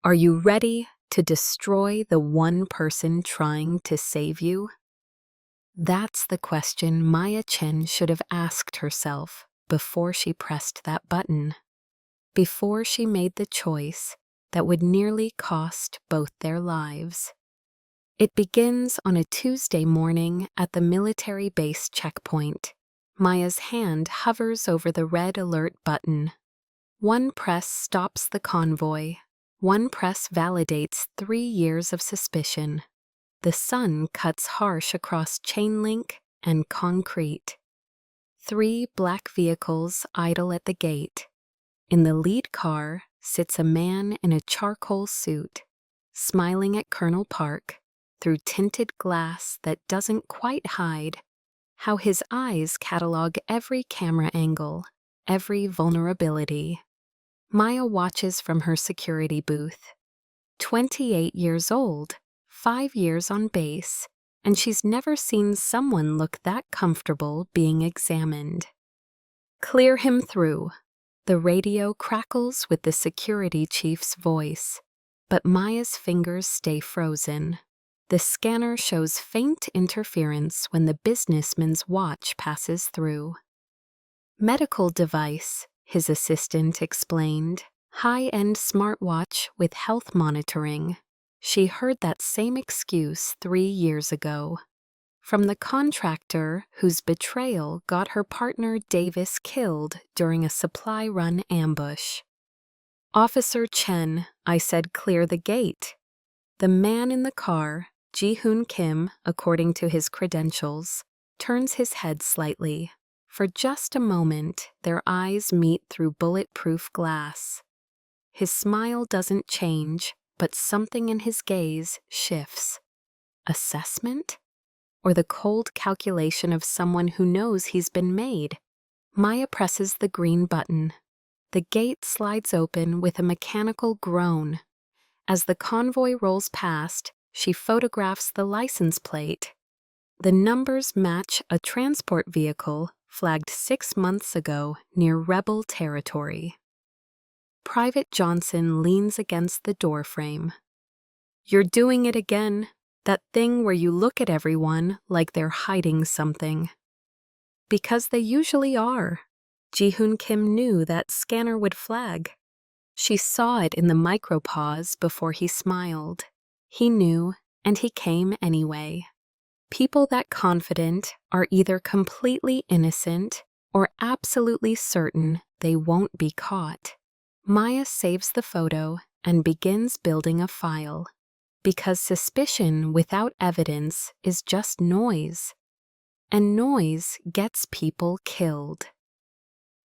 Are you ready to destroy the one person trying to save you? That's the question Maya Chen should have asked herself before she pressed that button, before she made the choice that would nearly cost both their lives. It begins on a Tuesday morning at the military base checkpoint. Maya's hand hovers over the red alert button. One press stops the convoy. One press validates 3 years of suspicion. The sun cuts harsh across chain link and concrete. 3 black vehicles idle at the gate. In the lead car sits a man in a charcoal suit, smiling at Colonel Park through tinted glass that doesn't quite hide how his eyes catalog every camera angle, every vulnerability. Maya watches from her security booth. 28 years old, 5 years on base, and she's never seen someone look that comfortable being examined. Clear him through. The radio crackles with the security chief's voice, but Maya's fingers stay frozen. The scanner shows faint interference when the businessman's watch passes through. Medical device, his assistant explained. High-end smartwatch with health monitoring. She heard that same excuse 3 years ago. From the contractor whose betrayal got her partner Davis killed during a supply run ambush. "Officer Chen," I said, "clear the gate." The man in the car, Ji-hoon Kim, according to his credentials, turns his head slightly. For just a moment, their eyes meet through bulletproof glass. His smile doesn't change, but something in his gaze shifts. Assessment? Or the cold calculation of someone who knows he's been made? Maya presses the green button. The gate slides open with a mechanical groan. As the convoy rolls past, she photographs the license plate. The numbers match a transport vehicle flagged 6 months ago near rebel territory. Private Johnson leans against the doorframe. "You're doing it again, that thing where you look at everyone like they're hiding something." Because they usually are. Ji-hoon Kim knew that scanner would flag. She saw it in the micropause before he smiled. He knew, and he came anyway. People that confident are either completely innocent or absolutely certain they won't be caught. Maya saves the photo and begins building a file, because suspicion without evidence is just noise, and noise gets people killed.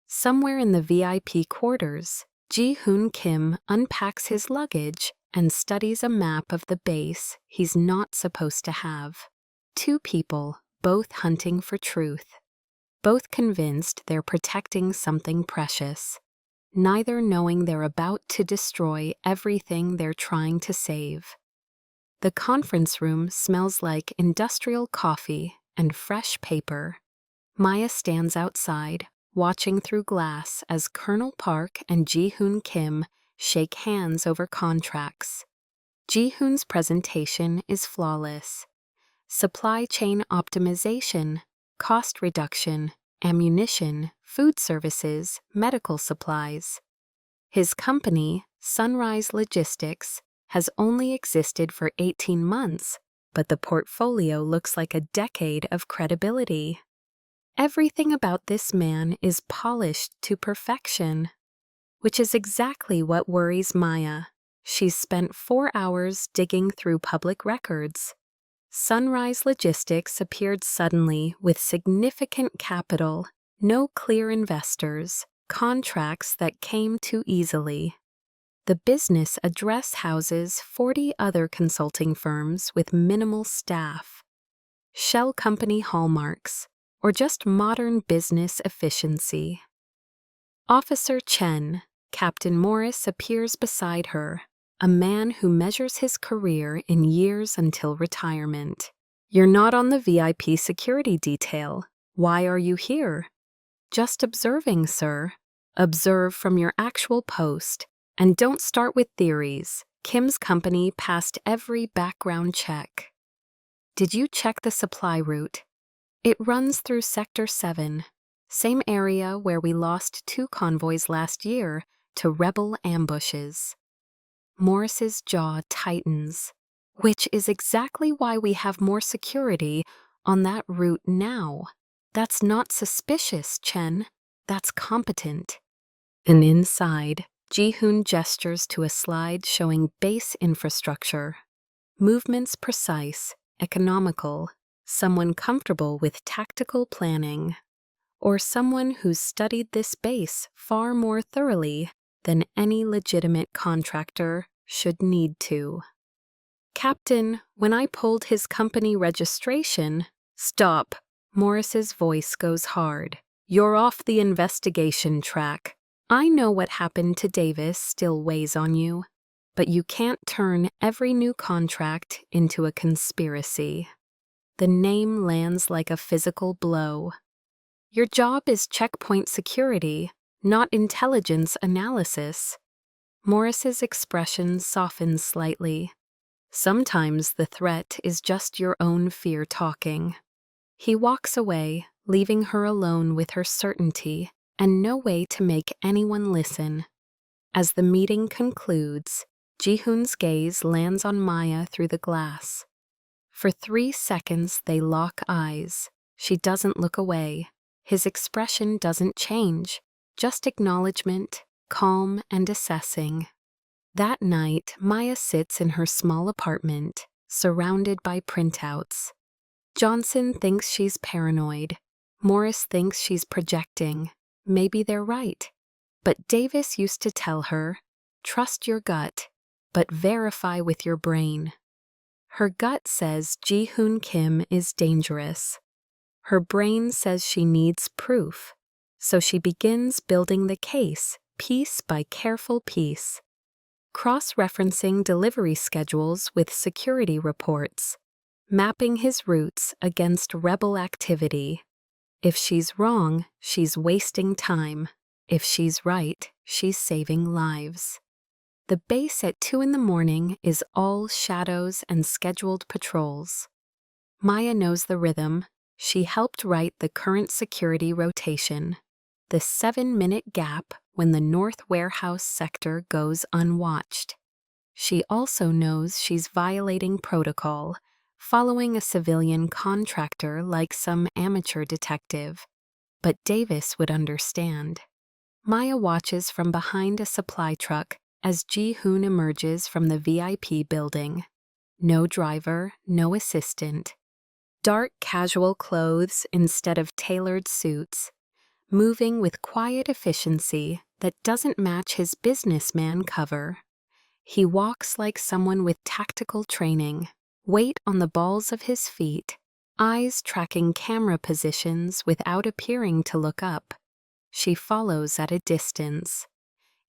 Somewhere in the VIP quarters, Ji-hoon Kim unpacks his luggage and studies a map of the base he's not supposed to have. 2 people, both hunting for truth, both convinced they're protecting something precious, neither knowing they're about to destroy everything they're trying to save. The conference room smells like industrial coffee and fresh paper. Maya stands outside, watching through glass as Colonel Park and Ji-hoon Kim shake hands over contracts. Ji-hoon's presentation is flawless. Supply chain optimization, cost reduction, ammunition, food services, medical supplies. His company, Sunrise Logistics, has only existed for 18 months, but the portfolio looks like a decade of credibility. Everything about this man is polished to perfection, which is exactly what worries Maya. She's spent 4 hours digging through public records. Sunrise Logistics appeared suddenly with significant capital, no clear investors, contracts that came too easily. The business address houses 40 other consulting firms with minimal staff. Shell company hallmarks, or just modern business efficiency. Officer Chen, Captain Morris, appears beside her, a man who measures his career in years until retirement. "You're not on the VIP security detail. Why are you here?" "Just observing, sir." "Observe from your actual post, and don't start with theories. Kim's company passed every background check. Did you check the supply route? It runs through Sector 7, same area where we lost 2 convoys last year to rebel ambushes. Morris's jaw tightens, which is exactly why we have more security on that route now. That's not suspicious, Chen. That's competent. And inside, Ji-hoon gestures to a slide showing base infrastructure. Movements precise, economical, someone comfortable with tactical planning, or someone who's studied this base far more thoroughly than any legitimate contractor should need to. Captain, when I pulled his company registration— Stop! Morris's voice goes hard. You're off the investigation track. I know what happened to Davis still weighs on you, but you can't turn every new contract into a conspiracy. The name lands like a physical blow. Your job is checkpoint security, not intelligence analysis. Morris's expression softens slightly. Sometimes the threat is just your own fear talking. He walks away, leaving her alone with her certainty and no way to make anyone listen. As the meeting concludes, Ji-hoon's gaze lands on Maya through the glass. For 3 seconds they lock eyes. She doesn't look away. His expression doesn't change, just acknowledgement, calm and assessing. That night, Maya sits in her small apartment, surrounded by printouts. Johnson thinks she's paranoid. Morris thinks she's projecting. Maybe they're right. But Davis used to tell her, trust your gut, but verify with your brain. Her gut says Ji-hoon Kim is dangerous. Her brain says she needs proof, so she begins building the case piece by careful piece, cross-referencing delivery schedules with security reports, mapping his routes against rebel activity. If she's wrong, she's wasting time. If she's right, she's saving lives. The base at 2 a.m. is all shadows and scheduled patrols. Maya knows the rhythm. She helped write the current security rotation, the 7-minute gap when the North Warehouse sector goes unwatched. She also knows she's violating protocol, following a civilian contractor like some amateur detective. But Davis would understand. Maya watches from behind a supply truck as Ji-hoon emerges from the VIP building. No driver, no assistant. Dark casual clothes instead of tailored suits, moving with quiet efficiency that doesn't match his businessman cover. He walks like someone with tactical training, weight on the balls of his feet, eyes tracking camera positions without appearing to look up. She follows at a distance.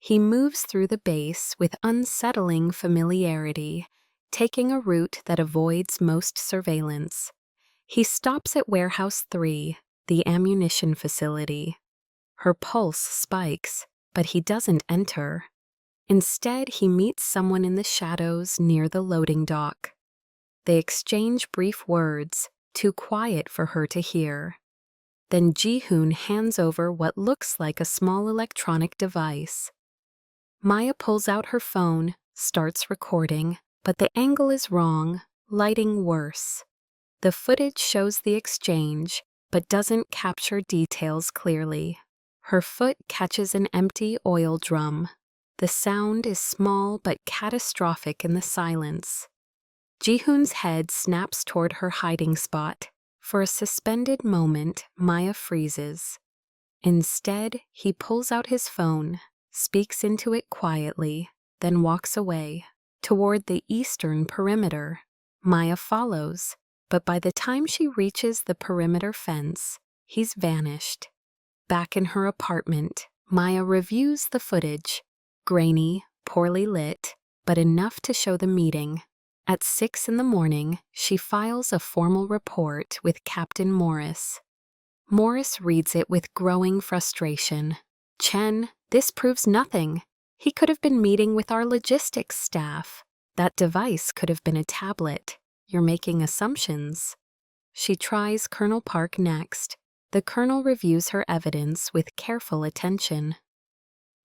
He moves through the base with unsettling familiarity, taking a route that avoids most surveillance. He stops at Warehouse 3, the ammunition facility. Her pulse spikes, but he doesn't enter. Instead, he meets someone in the shadows near the loading dock. They exchange brief words, too quiet for her to hear. Then Ji-hoon hands over what looks like a small electronic device. Maya pulls out her phone, starts recording, but the angle is wrong, lighting worse. The footage shows the exchange, but doesn't capture details clearly. Her foot catches an empty oil drum. The sound is small but catastrophic in the silence. Ji-hoon's head snaps toward her hiding spot. For a suspended moment, Maya freezes. Instead, he pulls out his phone, speaks into it quietly, then walks away, toward the eastern perimeter. Maya follows, but by the time she reaches the perimeter fence, he's vanished. Back in her apartment, Maya reviews the footage. Grainy, poorly lit, but enough to show the meeting. At 6 a.m, she files a formal report with Captain Morris. Morris reads it with growing frustration. Chen, this proves nothing. He could have been meeting with our logistics staff. That device could have been a tablet. You're making assumptions. She tries Colonel Park next. The colonel reviews her evidence with careful attention.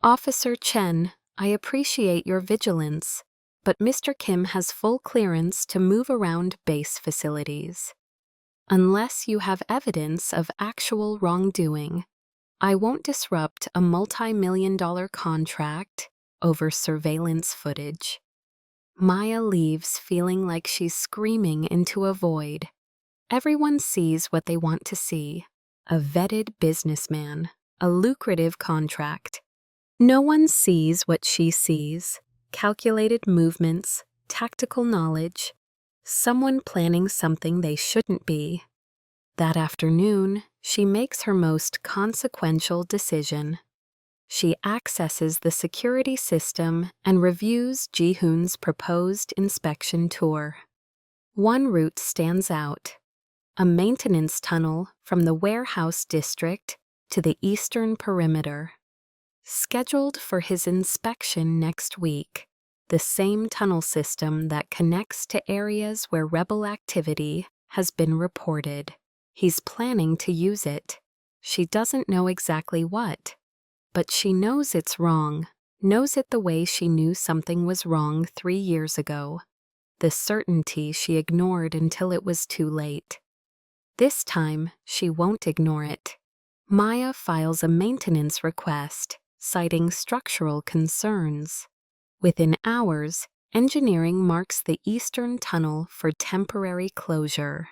Officer Chen, I appreciate your vigilance, but Mr. Kim has full clearance to move around base facilities. Unless you have evidence of actual wrongdoing, I won't disrupt a multi-million-dollar contract over surveillance footage. Maya leaves feeling like she's screaming into a void. Everyone sees what they want to see. A vetted businessman, a lucrative contract. No one sees what she sees. Calculated movements, tactical knowledge, someone planning something they shouldn't be. That afternoon, she makes her most consequential decision. She accesses the security system and reviews Ji-hoon's proposed inspection tour. One route stands out: a maintenance tunnel from the warehouse district to the eastern perimeter. Scheduled for his inspection next week, the same tunnel system that connects to areas where rebel activity has been reported. He's planning to use it. She doesn't know exactly what, but she knows it's wrong, knows it the way she knew something was wrong 3 years ago. The certainty she ignored until it was too late. This time, she won't ignore it. Maya files a maintenance request, citing structural concerns. Within hours, engineering marks the eastern tunnel for temporary closure.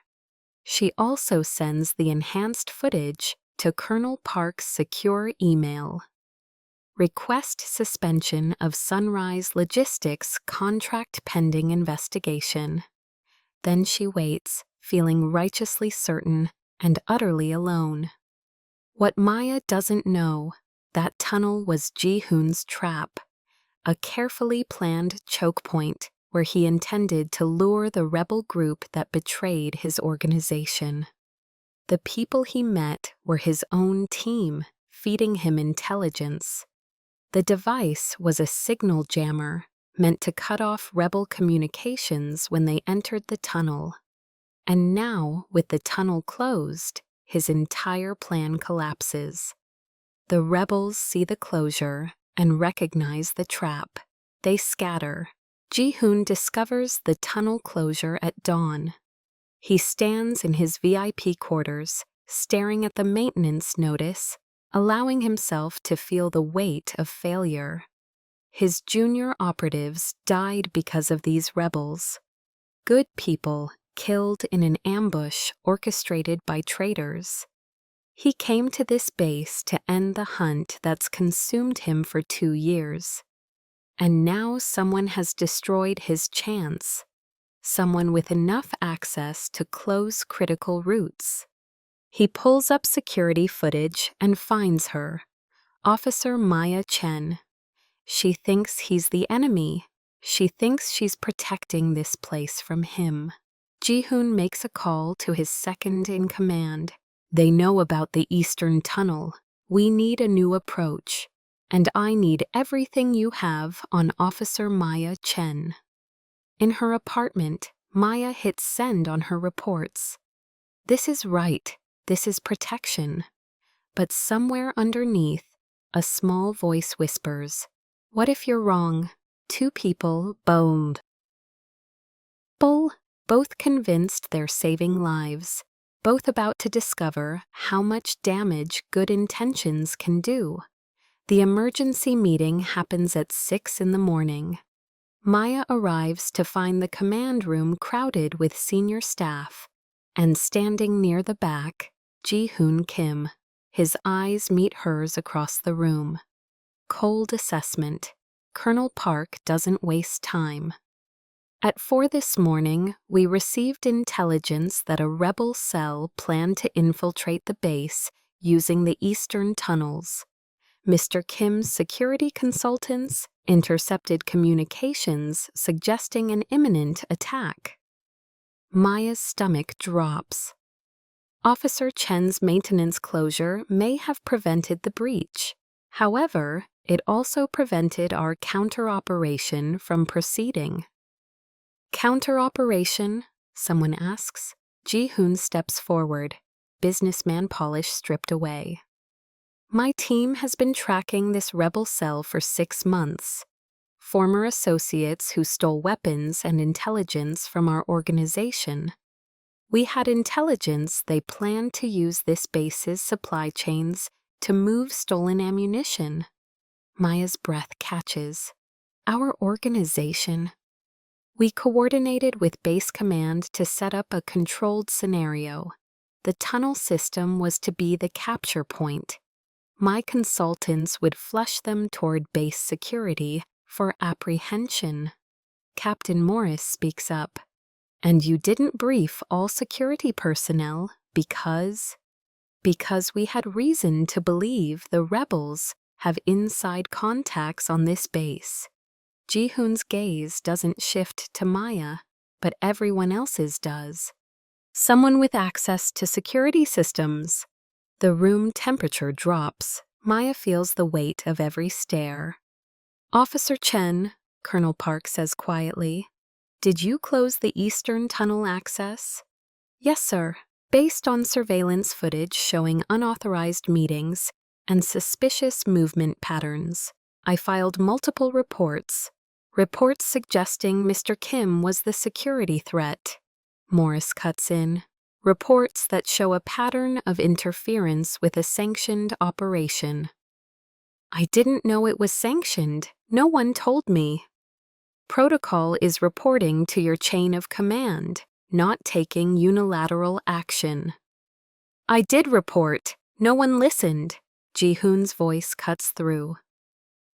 She also sends the enhanced footage to Colonel Park's secure email. Request suspension of Sunrise Logistics contract pending investigation. Then she waits, feeling righteously certain and utterly alone. What Maya doesn't know, that tunnel was Ji-hoon's trap, a carefully planned choke point where he intended to lure the rebel group that betrayed his organization. The people he met were his own team, feeding him intelligence. The device was a signal jammer meant to cut off rebel communications when they entered the tunnel. And now, with the tunnel closed, his entire plan collapses. The rebels see the closure and recognize the trap. They scatter. Ji-hoon discovers the tunnel closure at dawn. He stands in his VIP quarters, staring at the maintenance notice, allowing himself to feel the weight of failure. His junior operatives died because of these rebels. Good people killed in an ambush orchestrated by traitors. He came to this base to end the hunt that's consumed him for 2 years. And now someone has destroyed his chance. Someone with enough access to close critical routes. He pulls up security footage and finds her, Officer Maya Chen. She thinks he's the enemy. She thinks she's protecting this place from him. Ji-hoon makes a call to his second-in-command. They know about the Eastern Tunnel. We need a new approach. And I need everything you have on Officer Maya Chen. In her apartment, Maya hits send on her reports. This is right. This is protection. But somewhere underneath, a small voice whispers, "What if you're wrong? 2 people boned." Both convinced they're saving lives, both about to discover how much damage good intentions can do. The emergency meeting happens at 6 in the morning. Maya arrives to find the command room crowded with senior staff, and standing near the back, Ji-hoon Kim. His eyes meet hers across the room. Cold assessment. Colonel Park doesn't waste time. At 4 this morning, we received intelligence that a rebel cell planned to infiltrate the base using the eastern tunnels. Mr. Kim's security consultants intercepted communications suggesting an imminent attack. Maya's stomach drops. Officer Chen's maintenance closure may have prevented the breach. However, it also prevented our counter-operation from proceeding. Counter-operation? Someone asks. Ji-hoon steps forward, businessman polish stripped away. My team has been tracking this rebel cell for 6 months. Former associates who stole weapons and intelligence from our organization. We had intelligence they planned to use this base's supply chains to move stolen ammunition. Maya's breath catches. Our organization. We coordinated with Base Command to set up a controlled scenario. The tunnel system was to be the capture point. My consultants would flush them toward base security for apprehension. Captain Morris speaks up. And you didn't brief all security personnel because we had reason to believe the rebels have inside contacts on this base. Ji-hoon's gaze doesn't shift to Maya, but everyone else's does. Someone with access to security systems. The room temperature drops. Maya feels the weight of every stare. Officer Chen, Colonel Park says quietly, did you close the eastern tunnel access? Yes, sir. Based on surveillance footage showing unauthorized meetings and suspicious movement patterns, I filed multiple reports suggesting Mr. Kim was the security threat. Morris cuts in. Reports that show a pattern of interference with a sanctioned operation. I didn't know it was sanctioned. No one told me. Protocol is reporting to your chain of command, not taking unilateral action. I did report. No one listened. Ji-hoon's voice cuts through.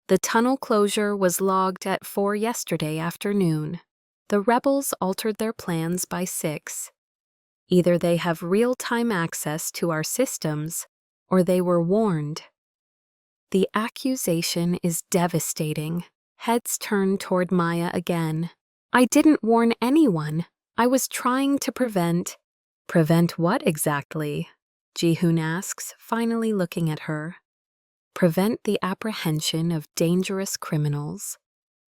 The tunnel closure was logged at 4 yesterday afternoon. The rebels altered their plans by 6. Either they have real-time access to our systems, or they were warned. The accusation is devastating. Heads turn toward Maya again. I didn't warn anyone. I was trying to prevent. Prevent what exactly? Ji-hoon asks, finally looking at her. Prevent the apprehension of dangerous criminals.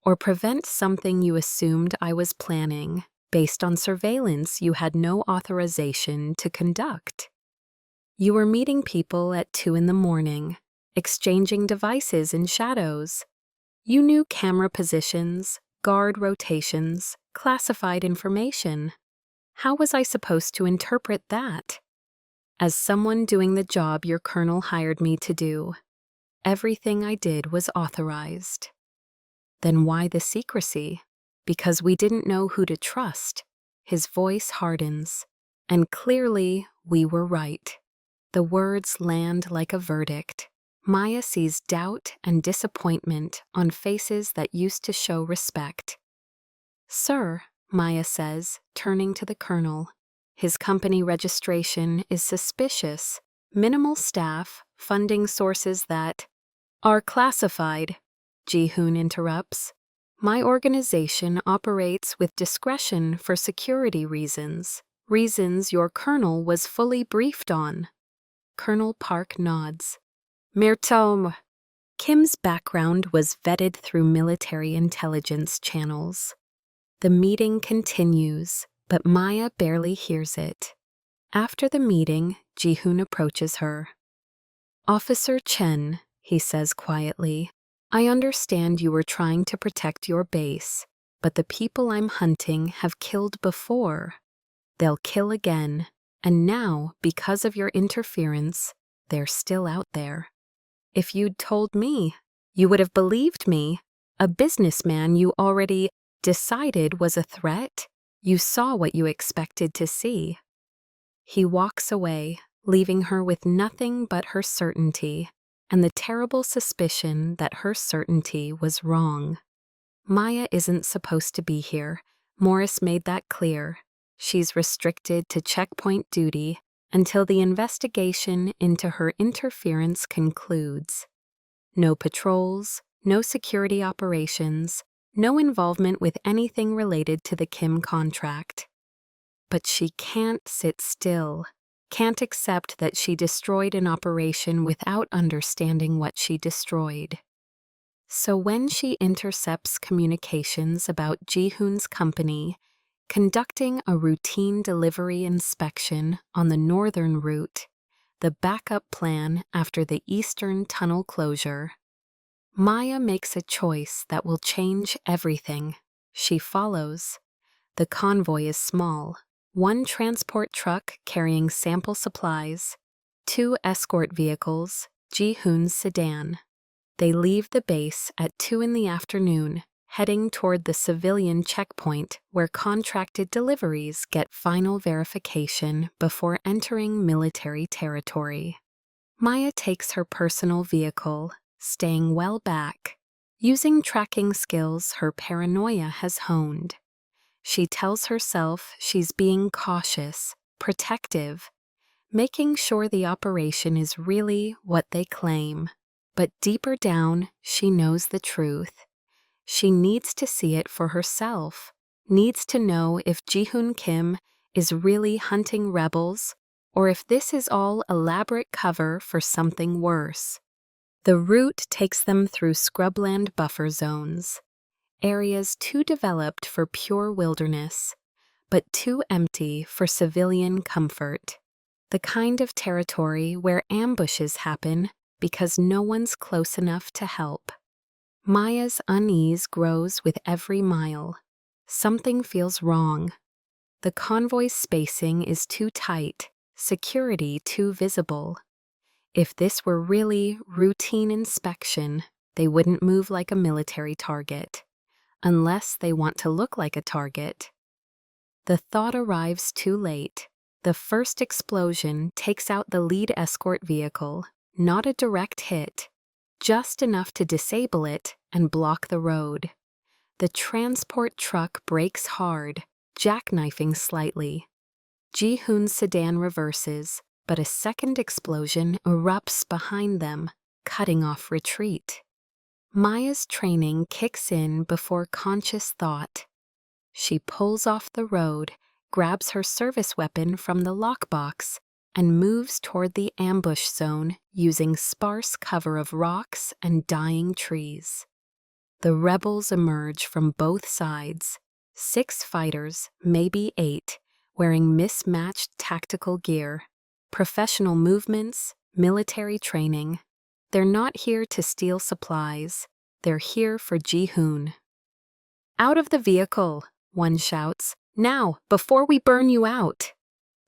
Or prevent something you assumed I was planning, based on surveillance you had no authorization to conduct. You were meeting people at 2 in the morning, exchanging devices in shadows. You knew camera positions, guard rotations, classified information. How was I supposed to interpret that? As someone doing the job your colonel hired me to do, everything I did was authorized. Then why the secrecy? Because we didn't know who to trust. His voice hardens. And clearly, we were right. The words land like a verdict. Maya sees doubt and disappointment on faces that used to show respect. Sir, Maya says, turning to the colonel. His company registration is suspicious. Minimal staff, funding sources that are classified. Ji-hoon interrupts. My organization operates with discretion for security reasons. Reasons your colonel was fully briefed on. Colonel Park nods. Mirtom. Kim's background was vetted through military intelligence channels. The meeting continues, but Maya barely hears it. After the meeting, Ji-hoon approaches her. Officer Chen, he says quietly, I understand you were trying to protect your base, but the people I'm hunting have killed before. They'll kill again, and now, because of your interference, they're still out there. If you'd told me, you would have believed me. A businessman you already decided was a threat. You saw what you expected to see. He walks away, leaving her with nothing but her certainty, and the terrible suspicion that her certainty was wrong. Maya isn't supposed to be here. Morris made that clear. She's restricted to checkpoint duty until the investigation into her interference concludes. No patrols, no security operations, no involvement with anything related to the Kim contract. But she can't sit still, can't accept that she destroyed an operation without understanding what she destroyed. So when she intercepts communications about Ji-hoon's company conducting a routine delivery inspection on the northern route, the backup plan after the eastern tunnel closure. Maya makes a choice that will change everything. She follows. The convoy is small. One transport truck carrying sample supplies, 2 escort vehicles, Ji-hoon's sedan. They leave the base at 2 in the afternoon, heading toward the civilian checkpoint where contracted deliveries get final verification before entering military territory. Maya takes her personal vehicle, staying well back, using tracking skills her paranoia has honed. She tells herself she's being cautious, protective, making sure the operation is really what they claim. But deeper down, she knows the truth. She needs to see it for herself, needs to know if Ji-hoon Kim is really hunting rebels or if this is all elaborate cover for something worse. The route takes them through scrubland buffer zones, areas too developed for pure wilderness, but too empty for civilian comfort. The kind of territory where ambushes happen because no one's close enough to help. Maya's unease grows with every mile. Something feels wrong. The convoy's spacing is too tight, security too visible. If this were really routine inspection, they wouldn't move like a military target. Unless they want to look like a target. The thought arrives too late. The first explosion takes out the lead escort vehicle, not a direct hit, just enough to disable it and block the road. The transport truck brakes hard, jackknifing slightly. Ji-hoon's sedan reverses, but a second explosion erupts behind them, cutting off retreat. Maya's training kicks in before conscious thought. She pulls off the road, grabs her service weapon from the lockbox, and moves toward the ambush zone using sparse cover of rocks and dying trees. The rebels emerge from both sides, 6 fighters, maybe 8, wearing mismatched tactical gear, professional movements, military training. They're not here to steal supplies. They're here for Ji-hoon. "Out of the vehicle," one shouts. "Now, before we burn you out."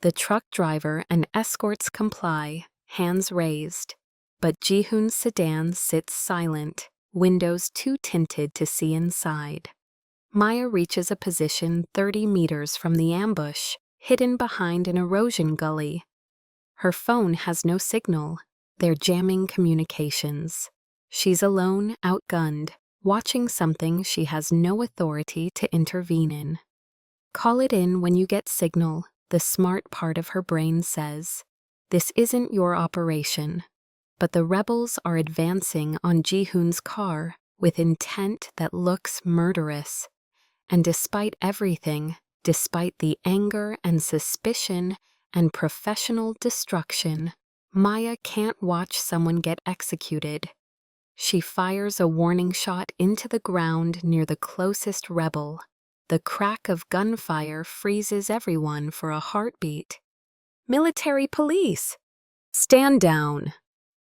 The truck driver and escorts comply, hands raised. But Ji-hoon's sedan sits silent, windows too tinted to see inside. Maya reaches a position 30 meters from the ambush, hidden behind an erosion gully. Her phone has no signal. They're jamming communications. She's alone, outgunned, watching something she has no authority to intervene in. "Call it in when you get signal," the smart part of her brain says. This isn't your operation. But the rebels are advancing on Ji-hoon's car with intent that looks murderous. And despite everything, despite the anger and suspicion and professional destruction, Maya can't watch someone get executed. She fires a warning shot into the ground near the closest rebel. The crack of gunfire freezes everyone for a heartbeat. "Military police! Stand down!"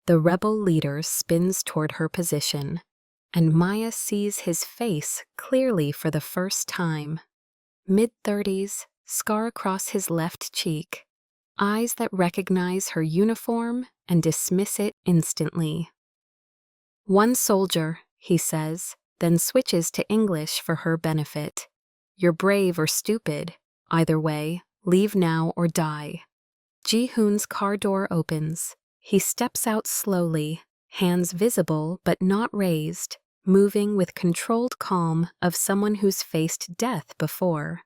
The rebel leader spins toward her position, and Maya sees his face clearly for the first time. Mid-30s, scar across his left cheek, eyes that recognize her uniform and dismiss it instantly. "One soldier," he says, then switches to English for her benefit. "You're brave or stupid. Either way, leave now or die." Ji-hoon's car door opens. He steps out slowly, hands visible but not raised, moving with controlled calm of someone who's faced death before.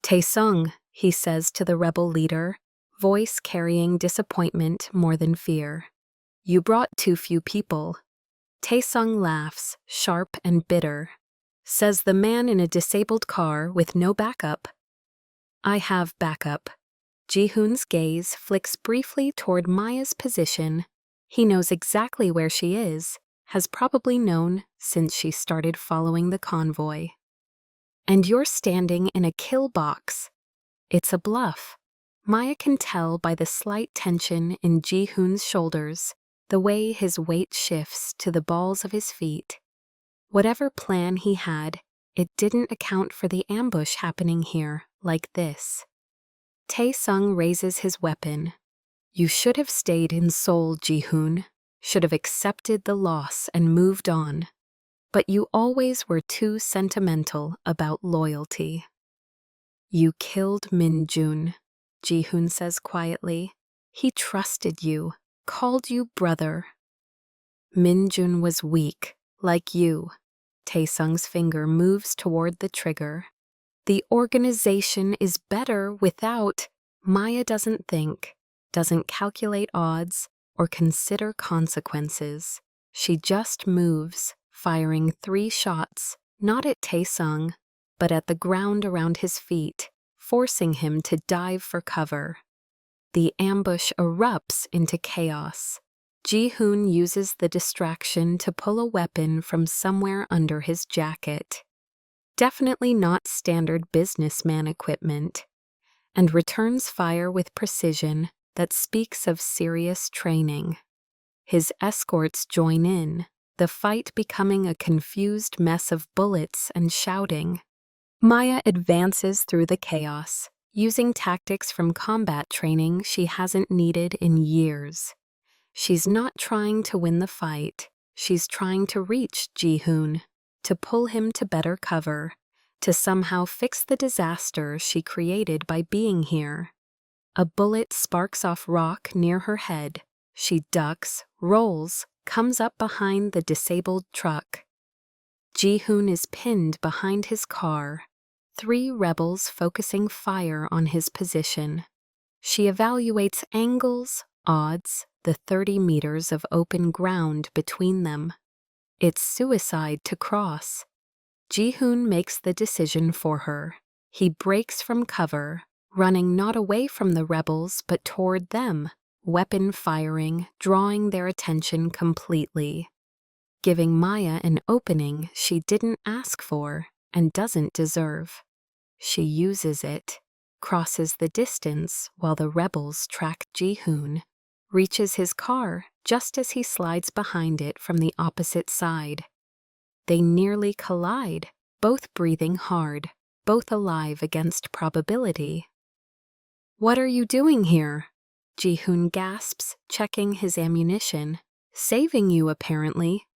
"Tae-sung," he says to the rebel leader, voice carrying disappointment more than fear. "You brought too few people." Tae-sung laughs, sharp and bitter. Says the man in a disabled car with no backup. "I have backup." Ji-hoon's gaze flicks briefly toward Maya's position. He knows exactly where she is, has probably known since she started following the convoy. And you're standing in a kill box. It's a bluff. Maya can tell by the slight tension in Ji-hoon's shoulders, the way his weight shifts to the balls of his feet. Whatever plan he had, it didn't account for the ambush happening here like this. Tae-sung raises his weapon. You should have stayed in Seoul, Ji-hoon. Should have accepted the loss and moved on. But you always were too sentimental about loyalty. You killed Min-jun, Ji-hoon says quietly. He trusted you, called you brother. Min-jun was weak, like you. Tae-sung's finger moves toward the trigger. The organization is better without. Maya doesn't think, doesn't calculate odds, or consider consequences. She just moves, firing 3 shots, not at Tae-sung, but at the ground around his feet, forcing him to dive for cover. The ambush erupts into chaos. Ji-hoon uses the distraction to pull a weapon from somewhere under his jacket. Definitely not standard businessman equipment, and returns fire with precision that speaks of serious training. His escorts join in, the fight becoming a confused mess of bullets and shouting. Maya advances through the chaos, using tactics from combat training she hasn't needed in years. She's not trying to win the fight, she's trying to reach Ji-hoon, to pull him to better cover, to somehow fix the disaster she created by being here. A bullet sparks off rock near her head. She ducks, rolls, comes up behind the disabled truck. Ji-hoon is pinned behind his car, 3 rebels focusing fire on his position. She evaluates angles, odds, the 30 meters of open ground between them. It's suicide to cross. Ji-hoon makes the decision for her. He breaks from cover, running not away from the rebels but toward them, weapon firing, drawing their attention completely, giving Maya an opening she didn't ask for and doesn't deserve. She uses it, crosses the distance while the rebels track Ji-hoon, reaches his car just as he slides behind it from the opposite side. They nearly collide, both breathing hard, both alive against probability. What are you doing here? Ji-hoon gasps, checking his ammunition. Saving you, apparently.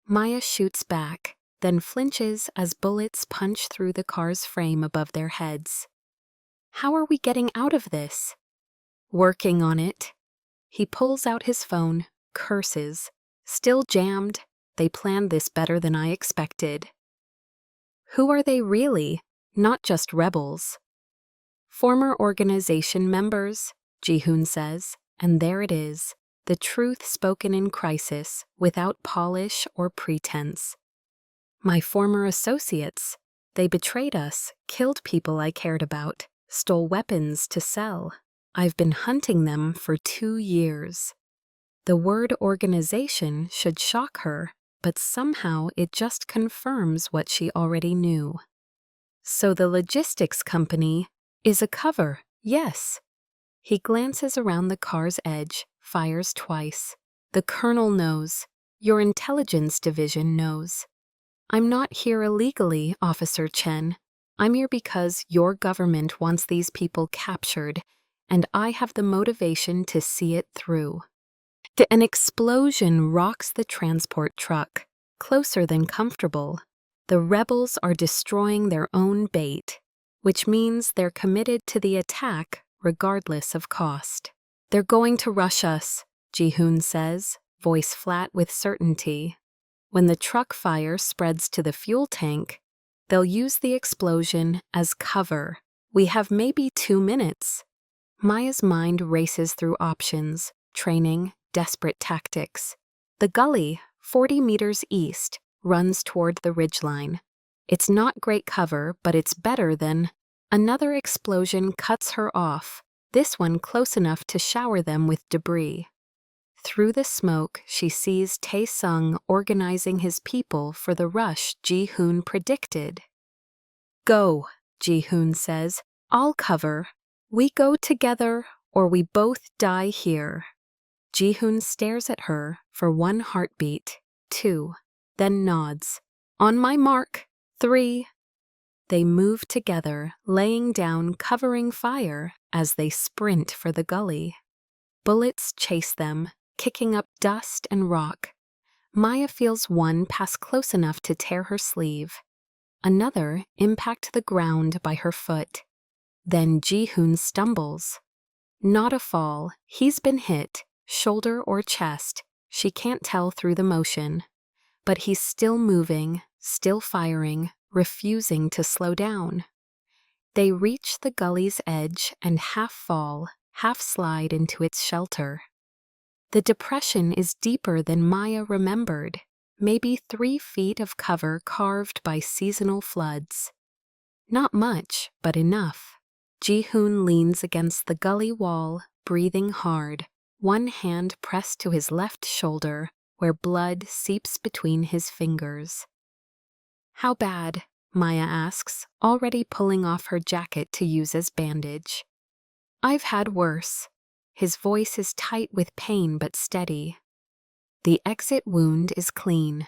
Maya shoots back, then flinches as bullets punch through the car's frame above their heads. How are we getting out of this? Working on it. He pulls out his phone, curses. Still jammed. They planned this better than I expected. Who are they really? Not just rebels. Former organization members, Ji-hoon says, and there it is, the truth spoken in crisis, without polish or pretense. My former associates. They betrayed us, killed people I cared about, stole weapons to sell. I've been hunting them for 2 years. The word organization should shock her, but somehow it just confirms what she already knew. So the logistics company is a cover, yes. He glances around the car's edge, fires twice. The colonel knows. Your intelligence division knows. I'm not here illegally, Officer Chen. I'm here because your government wants these people captured, and I have the motivation to see it through. An explosion rocks the transport truck, closer than comfortable. The rebels are destroying their own bait, which means they're committed to the attack regardless of cost. They're going to rush us, Ji-hoon says, voice flat with certainty. When the truck fire spreads to the fuel tank, they'll use the explosion as cover. We have maybe 2 minutes. Maya's mind races through options, training, desperate tactics. The gully, 40 meters east, runs toward the ridgeline. It's not great cover, but it's better than. Another explosion cuts her off, this one close enough to shower them with debris. Through the smoke, she sees Tae-sung organizing his people for the rush Ji-hoon predicted. Go, Ji-hoon says. I'll cover. We go together or we both die here. Ji-hoon stares at her for 1 heartbeat, 2, then nods. On my mark, 3. They move together, laying down covering fire as they sprint for the gully. Bullets chase them, kicking up dust and rock. Maya feels one pass close enough to tear her sleeve. Another impact the ground by her foot. Then Ji-hoon stumbles. Not a fall, he's been hit, shoulder or chest, she can't tell through the motion. But he's still moving, still firing, refusing to slow down. They reach the gully's edge and half fall, half slide into its shelter. The depression is deeper than Maya remembered, maybe 3 feet of cover carved by seasonal floods. Not much, but enough. Ji-hoon leans against the gully wall, breathing hard, one hand pressed to his left shoulder, where blood seeps between his fingers. How bad? Maya asks, already pulling off her jacket to use as bandage. I've had worse. His voice is tight with pain but steady. The exit wound is clean.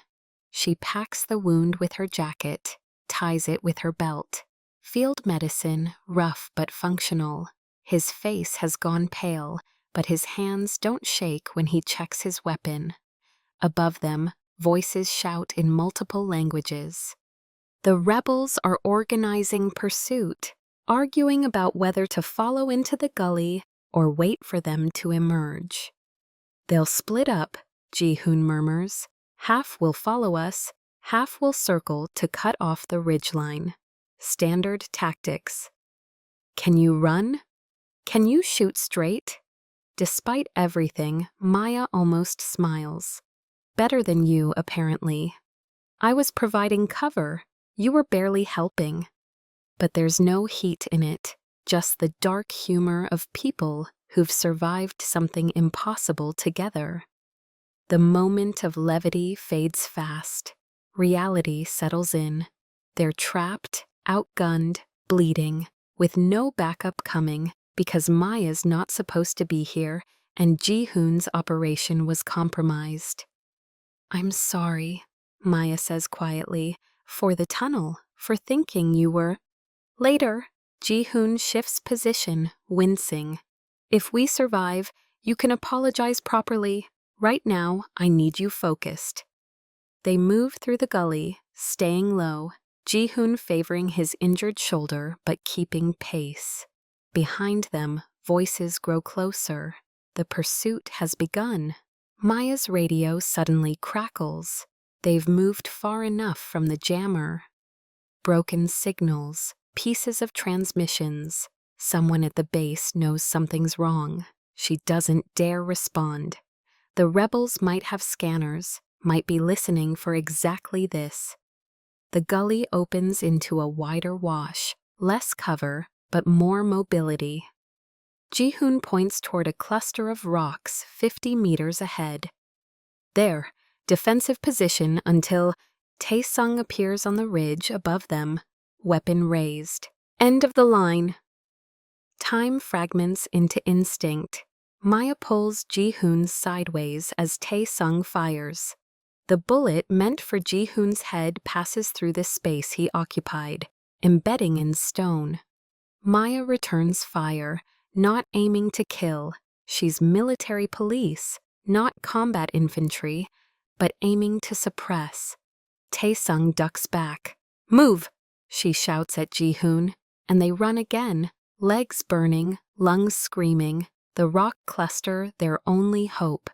She packs the wound with her jacket, ties it with her belt. Field medicine, rough but functional. His face has gone pale, but his hands don't shake when he checks his weapon. Above them, voices shout in multiple languages. The rebels are organizing pursuit, arguing about whether to follow into the gully or wait for them to emerge. They'll split up, Ji-hoon murmurs. Half will follow us, half will circle to cut off the ridgeline. Standard tactics. Can you run? Can you shoot straight? Despite everything, Maya almost smiles. Better than you, apparently. I was providing cover. You were barely helping. But there's no heat in it, just the dark humor of people who've survived something impossible together. The moment of levity fades fast. Reality settles in. They're trapped, outgunned, bleeding, with no backup coming because Maya's not supposed to be here and Ji-hoon's operation was compromised. I'm sorry, Maya says quietly, for the tunnel, for thinking you were. Later, Ji-hoon shifts position, wincing. If we survive, you can apologize properly. Right now, I need you focused. They move through the gully, staying low, Ji-hoon favoring his injured shoulder but keeping pace. Behind them, voices grow closer. The pursuit has begun. Maya's radio suddenly crackles. They've moved far enough from the jammer. Broken signals, pieces of transmissions. Someone at the base knows something's wrong. She doesn't dare respond. The rebels might have scanners, might be listening for exactly this. The gully opens into a wider wash, less cover, but more mobility. Ji-hoon points toward a cluster of rocks 50 meters ahead. There, defensive position until Tae-sung appears on the ridge above them, weapon raised. End of the line. Time fragments into instinct. Maya pulls Ji-hoon sideways as Tae-sung fires. The bullet meant for Ji-hoon's head passes through the space he occupied, embedding in stone. Maya returns fire, not aiming to kill. She's military police, not combat infantry, but aiming to suppress. Tae-sung ducks back. Move, she shouts at Ji-hoon, and they run again, legs burning, lungs screaming, the rock cluster their only hope.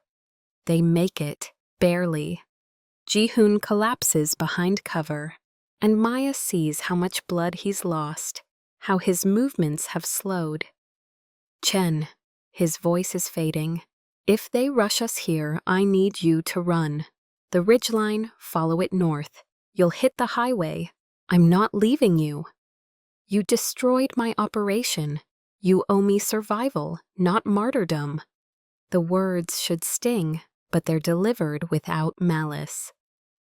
They make it, barely. Ji-hoon collapses behind cover, and Maya sees how much blood he's lost, how his movements have slowed. Chen, his voice is fading. If they rush us here, I need you to run. The ridgeline, follow it north. You'll hit the highway. I'm not leaving you. You destroyed my operation. You owe me survival, not martyrdom. The words should sting, but they're delivered without malice.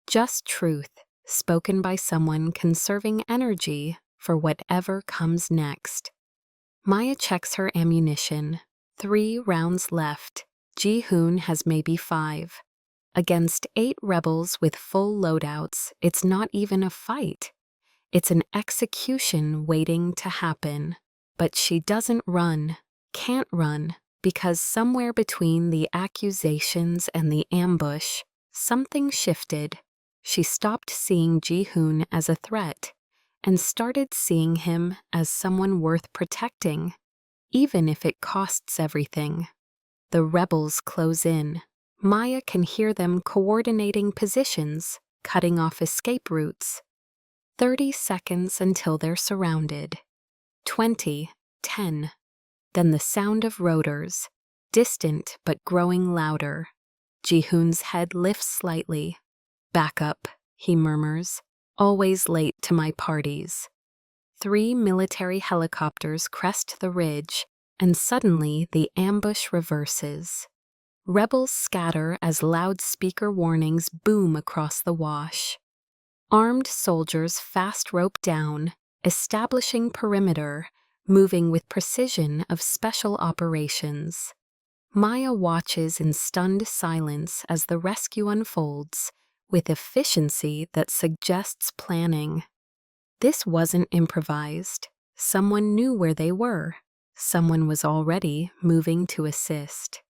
Just truth, spoken by someone conserving energy for whatever comes next. Maya checks her ammunition. 3 rounds left. Ji-hoon has maybe 5. Against 8 rebels with full loadouts, it's not even a fight. It's an execution waiting to happen. But she doesn't run, can't run, because somewhere between the accusations and the ambush, something shifted. She stopped seeing Ji-hoon as a threat and started seeing him as someone worth protecting, even if it costs everything. The rebels close in. Maya can hear them coordinating positions, cutting off escape routes. 30 seconds until they're surrounded. 20, 10. Then the sound of rotors, distant but growing louder. Ji-hoon's head lifts slightly. "Back up," he murmurs. "Always late to my parties." 3 military helicopters crest the ridge, and suddenly the ambush reverses. Rebels scatter as loudspeaker warnings boom across the wash. Armed soldiers fast rope down, establishing perimeter, moving with precision of special operations. Maya watches in stunned silence as the rescue unfolds, with efficiency that suggests planning. This wasn't improvised. Someone knew where they were. Someone was already moving to assist.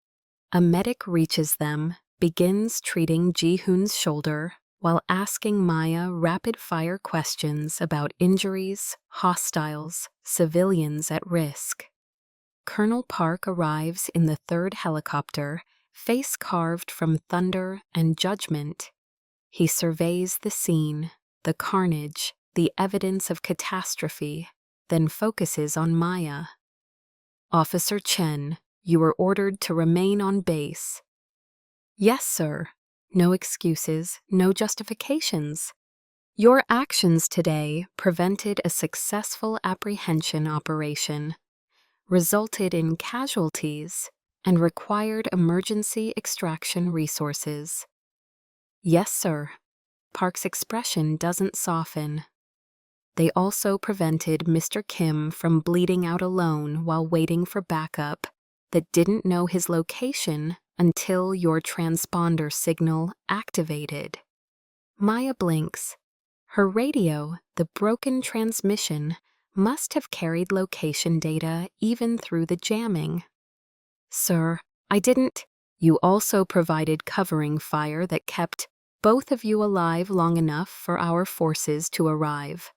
A medic reaches them, begins treating Ji-hoon's shoulder, while asking Maya rapid-fire questions about injuries, hostiles, civilians at risk. Colonel Park arrives in the 3rd helicopter, face carved from thunder and judgment. He surveys the scene, the carnage, the evidence of catastrophe, then focuses on Maya. "Officer Chen, you were ordered to remain on base." "Yes, sir." No excuses, no justifications. "Your actions today prevented a successful apprehension operation, resulted in casualties, and required emergency extraction resources." "Yes, sir." Park's expression doesn't soften. "They also prevented Mr. Kim from bleeding out alone while waiting for backup that didn't know his location until your transponder signal activated." Maya blinks. Her radio, the broken transmission, must have carried location data even through the jamming. "Sir, I didn't." "You also provided covering fire that kept both of you alive long enough for our forces to arrive."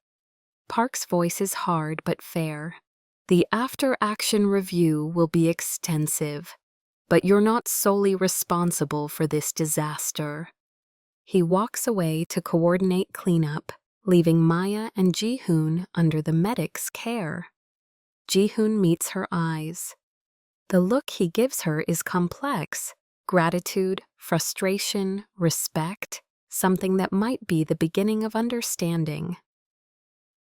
Park's voice is hard but fair. "The after-action review will be extensive, but you're not solely responsible for this disaster." He walks away to coordinate cleanup, leaving Maya and Ji-hoon under the medic's care. Ji-hoon meets her eyes. The look he gives her is complex: gratitude, frustration, respect, something that might be the beginning of understanding.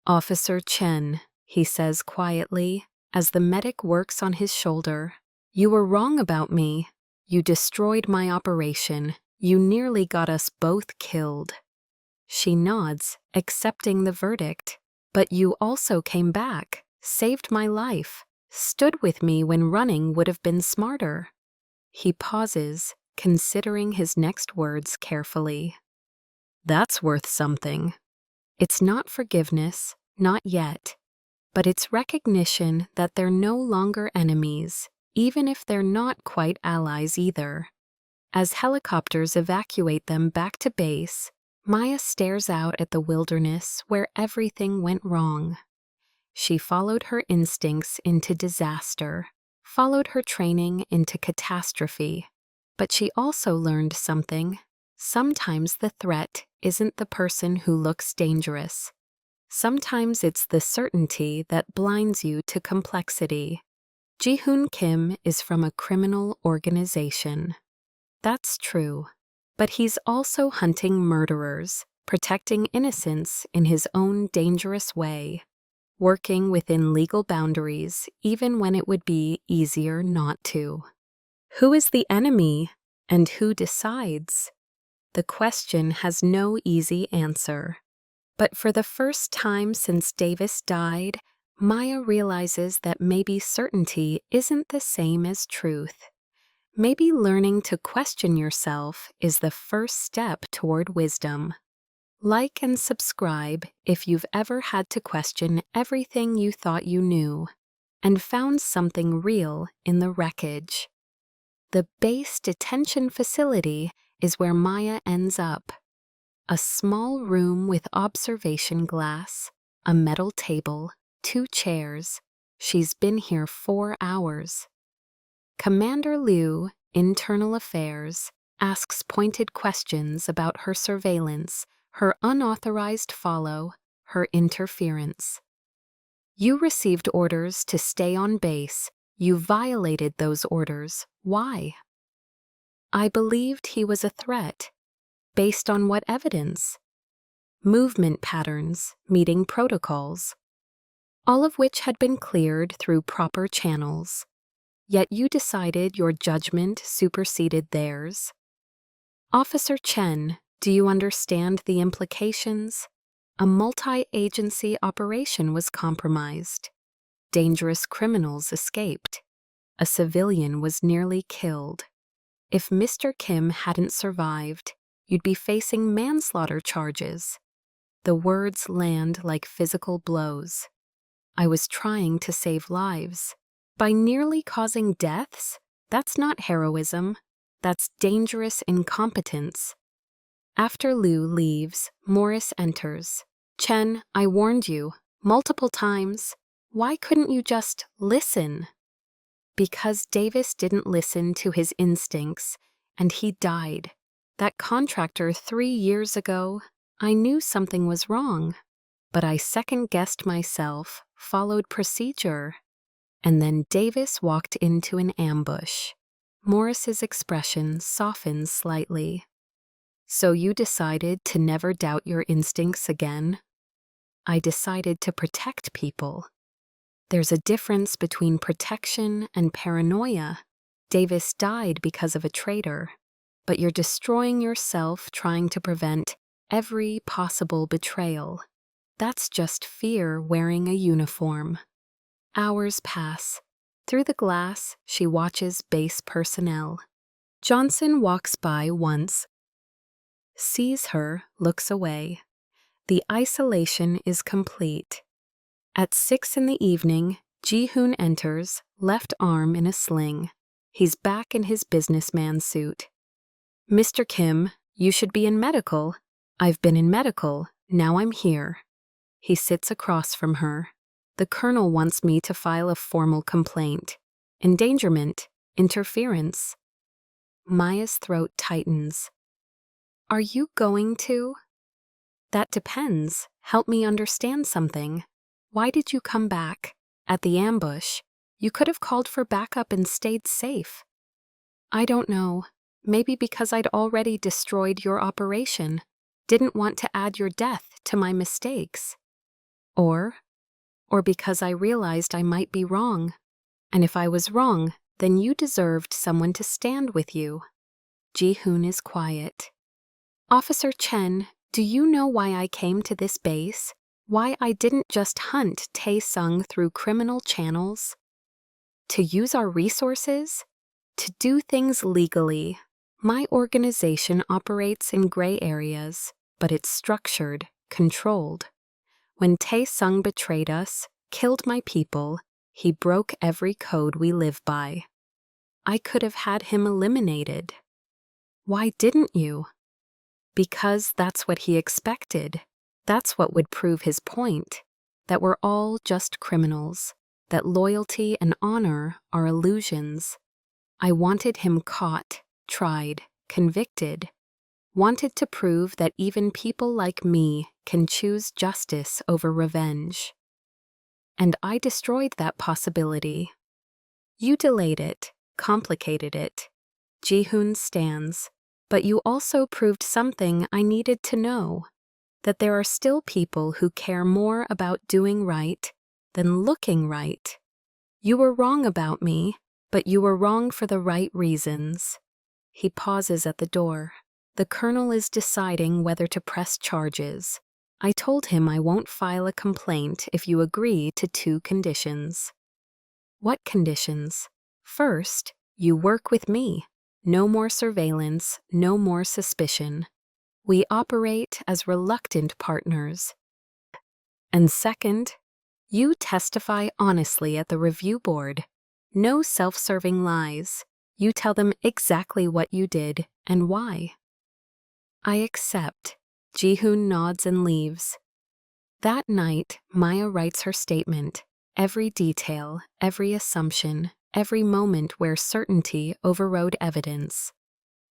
"Officer Chen," he says quietly, as the medic works on his shoulder, "you were wrong about me. You destroyed my operation. You nearly got us both killed." She nods, accepting the verdict. "But you also came back, saved my life, stood with me when running would have been smarter." He pauses, considering his next words carefully. "That's worth something." It's not forgiveness, not yet, but it's recognition that they're no longer enemies, even if they're not quite allies either. As helicopters evacuate them back to base, Maya stares out at the wilderness where everything went wrong. She followed her instincts into disaster, followed her training into catastrophe, but she also learned something. Sometimes the threat isn't the person who looks dangerous. Sometimes it's the certainty that blinds you to complexity. Ji-hoon Kim is from a criminal organization. That's true. But he's also hunting murderers, protecting innocence in his own dangerous way, working within legal boundaries even when it would be easier not to. Who is the enemy, and who decides? The question has no easy answer. But for the first time since Davis died, Maya realizes that maybe certainty isn't the same as truth. Maybe learning to question yourself is the first step toward wisdom. Like and subscribe if you've ever had to question everything you thought you knew and found something real in the wreckage. The base detention facility is where Maya ends up. A small room with observation glass, a metal table, 2 chairs. She's been here 4 hours. Commander Liu, Internal Affairs, asks pointed questions about her surveillance, her unauthorized follow, her interference. You received orders to stay on base. You violated those orders. Why? I believed he was a threat. Based on what evidence? Movement patterns, meeting protocols, all of which had been cleared through proper channels. Yet you decided your judgment superseded theirs. Officer Chen, do you understand the implications? A multi-agency operation was compromised. Dangerous criminals escaped. A civilian was nearly killed. If Mr. Kim hadn't survived, you'd be facing manslaughter charges. The words land like physical blows. I was trying to save lives. By nearly causing deaths, that's not heroism. That's dangerous incompetence. After Liu leaves, Morris enters. Chen, I warned you, multiple times. Why couldn't you just listen? Because Davis didn't listen to his instincts, and he died. That contractor 3 years ago, I knew something was wrong, but I second-guessed myself, followed procedure. And then Davis walked into an ambush. Morris's expression softens slightly. So you decided to never doubt your instincts again? I decided to protect people. There's a difference between protection and paranoia. Davis died because of a traitor, but you're destroying yourself trying to prevent every possible betrayal. That's just fear wearing a uniform. Hours pass. Through the glass, she watches base personnel. Johnson walks by once, sees her, looks away. The isolation is complete. At 6 in the evening, Ji-hoon enters, left arm in a sling. He's back in his businessman suit. Mr. Kim, you should be in medical. I've been in medical, now I'm here. He sits across from her. The colonel wants me to file a formal complaint. Endangerment, interference. Maya's throat tightens. Are you going to? That depends. Help me understand something. Why did you come back? At the ambush, you could have called for backup and stayed safe. I don't know. Maybe because I'd already destroyed your operation. Didn't want to add your death to my mistakes. Or because I realized I might be wrong. And if I was wrong, then you deserved someone to stand with you. Ji-hoon is quiet. Officer Chen, do you know why I came to this base? Why I didn't just hunt Tae-sung through criminal channels? To use our resources? To do things legally. My organization operates in gray areas, but it's structured, controlled. When Tae-sung betrayed us, killed my people, he broke every code we live by. I could have had him eliminated. Why didn't you? Because that's what he expected. That's what would prove his point, that we're all just criminals, that loyalty and honor are illusions. I wanted him caught, tried, convicted, wanted to prove that even people like me can choose justice over revenge. And I destroyed that possibility. You delayed it, complicated it. Ji-hoon stands. But you also proved something I needed to know, that there are still people who care more about doing right than looking right. You were wrong about me, but you were wrong for the right reasons. He pauses at the door. The colonel is deciding whether to press charges. I told him I won't file a complaint if you agree to 2 conditions. What conditions? First, you work with me. No more surveillance, no more suspicion. We operate as reluctant partners. And second, you testify honestly at the review board. No self-serving lies. You tell them exactly what you did and why. I accept. Ji-hoon nods and leaves. That night, Maya writes her statement. Every detail, every assumption, every moment where certainty overrode evidence.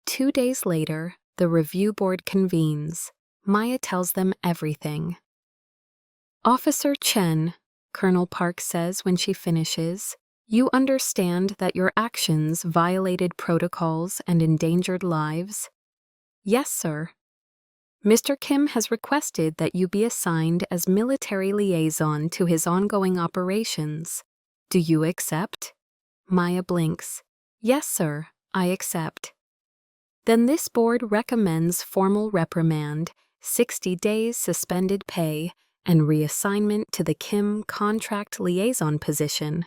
2 days later, the review board convenes. Maya tells them everything. Officer Chen, Colonel Park says when she finishes, you understand that your actions violated protocols and endangered lives? Yes, sir. Mr. Kim has requested that you be assigned as military liaison to his ongoing operations. Do you accept? Maya blinks. Yes, sir, I accept. Then this board recommends formal reprimand, 60 days suspended pay, and reassignment to the Kim contract liaison position.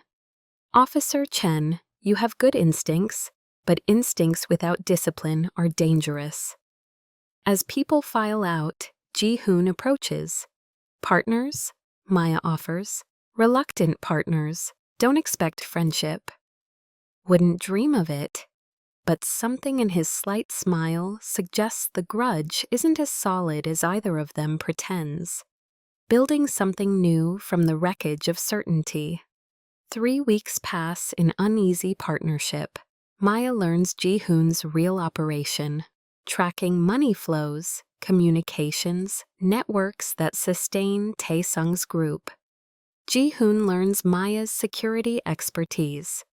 Officer Chen, you have good instincts, but instincts without discipline are dangerous. As people file out, Ji-hoon approaches. Partners? Maya offers. Reluctant partners. Don't expect friendship. Wouldn't dream of it. But something in his slight smile suggests the grudge isn't as solid as either of them pretends. Building something new from the wreckage of certainty. 3 weeks pass in uneasy partnership. Maya learns Ji-hoon's real operation, tracking money flows, communications, networks that sustain Tae-sung's group. Ji-hoon learns Maya's security expertise,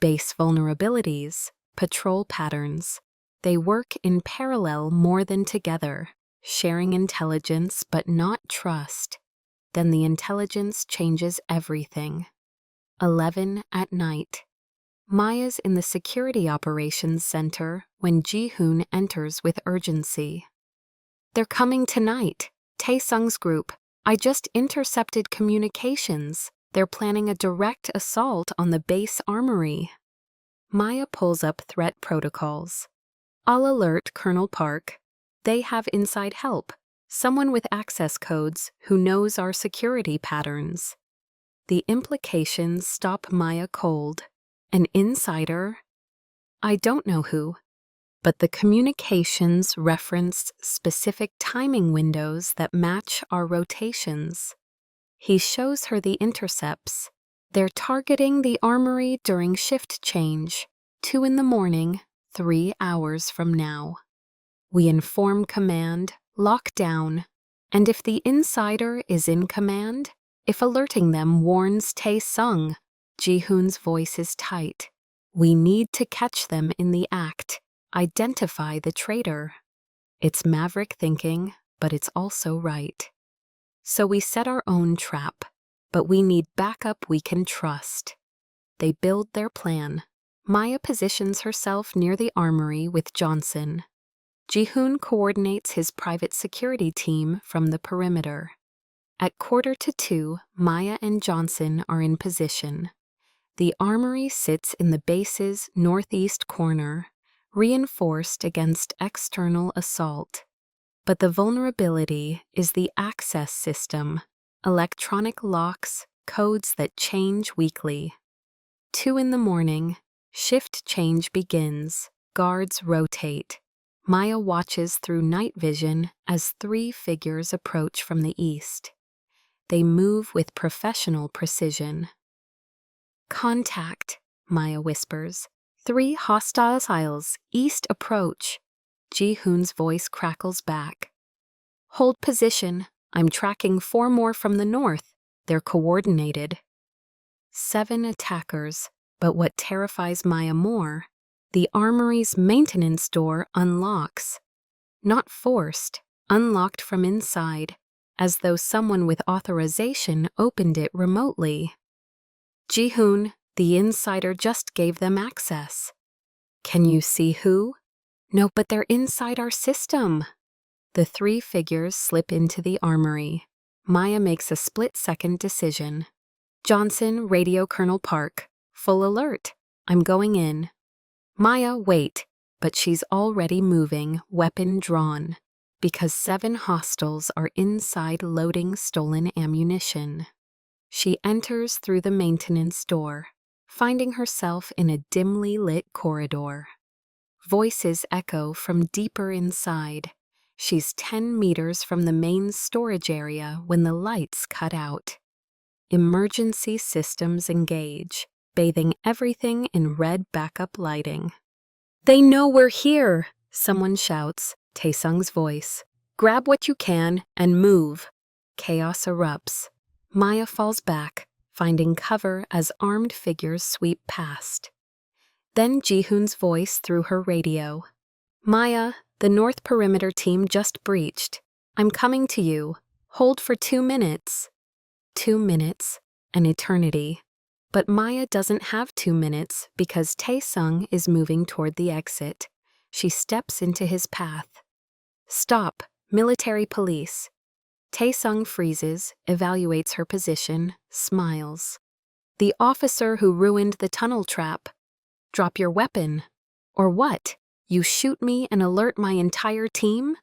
base vulnerabilities, patrol patterns. They work in parallel more than together, sharing intelligence but not trust. Then the intelligence changes everything. 11 at night. Maya's in the Security Operations Center when Ji-hoon enters with urgency. They're coming tonight. Tae-sung's group. I just intercepted communications. They're planning a direct assault on the base armory. Maya pulls up threat protocols. I'll alert Colonel Park. They have inside help. Someone with access codes who knows our security patterns. The implications stop Maya cold. An insider? I don't know who, but the communications referenced specific timing windows that match our rotations. He shows her the intercepts. They're targeting the armory during shift change, 2 in the morning, 3 hours from now. We inform command, lock down, and if the insider is in command, if alerting them warns Tae-sung, Ji-hoon's voice is tight. We need to catch them in the act, identify the traitor. It's maverick thinking, but it's also right. So we set our own trap, but we need backup we can trust. They build their plan. Maya positions herself near the armory with Johnson. Ji-hoon coordinates his private security team from the perimeter. At 1:45, Maya and Johnson are in position. The armory sits in the base's northeast corner, reinforced against external assault. But the vulnerability is the access system, electronic locks, codes that change weekly. 2 in the morning, shift change begins, guards rotate. Maya watches through night vision as 3 figures approach from the east. They move with professional precision. Contact, Maya whispers. 3 hostiles, east approach. Ji-hoon's voice crackles back. Hold position. I'm tracking 4 more from the north. They're coordinated. 7 attackers, but what terrifies Maya more, the armory's maintenance door unlocks. Not forced, unlocked from inside, as though someone with authorization opened it remotely. Ji-hoon, the insider just gave them access. Can you see who? No, but they're inside our system. The three figures slip into the armory. Maya makes a split-second decision. Johnson, radio Colonel Park. Full alert. I'm going in. Maya, wait. But she's already moving, weapon drawn, because 7 hostiles are inside loading stolen ammunition. She enters through the maintenance door, finding herself in a dimly lit corridor. Voices echo from deeper inside. She's 10 meters from the main storage area when the lights cut out. Emergency systems engage, bathing everything in red backup lighting. They know we're here, someone shouts, Taesung's voice. Grab what you can and move. Chaos erupts. Maya falls back, finding cover as armed figures sweep past. Then Ji-hoon's voice through her radio. Maya, the North Perimeter team just breached. I'm coming to you. Hold for 2 minutes. 2 minutes, an eternity. But Maya doesn't have 2 minutes because Taesung is moving toward the exit. She steps into his path. Stop, military police. Taesung freezes, evaluates her position, smiles. The officer who ruined the tunnel trap. Drop your weapon. Or what? You shoot me and alert my entire team?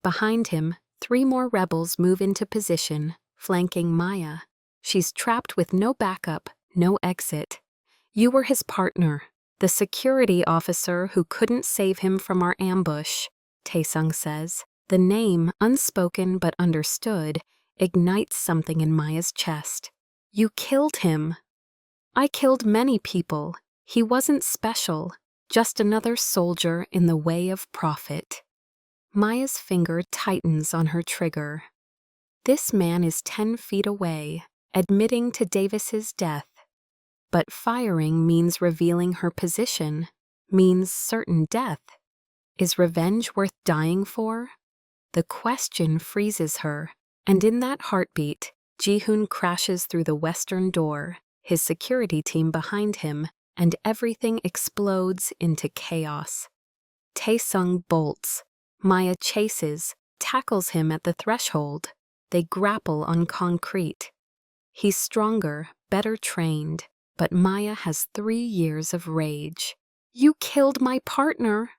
Behind him, 3 more rebels move into position, flanking Maya. She's trapped with no backup, no exit. You were his partner, the security officer who couldn't save him from our ambush, Taesung says. The name, unspoken but understood, ignites something in Maya's chest. You killed him. I killed many people. He wasn't special, just another soldier in the way of profit. Maya's finger tightens on her trigger. This man is 10 feet away, admitting to Davis's death. But firing means revealing her position, means certain death. Is revenge worth dying for? The question freezes her, and in that heartbeat, Ji-hoon crashes through the western door, his security team behind him, and everything explodes into chaos. Taesung bolts. Maya chases, tackles him at the threshold. They grapple on concrete. He's stronger, better trained, but Maya has 3 years of rage. You killed my partner!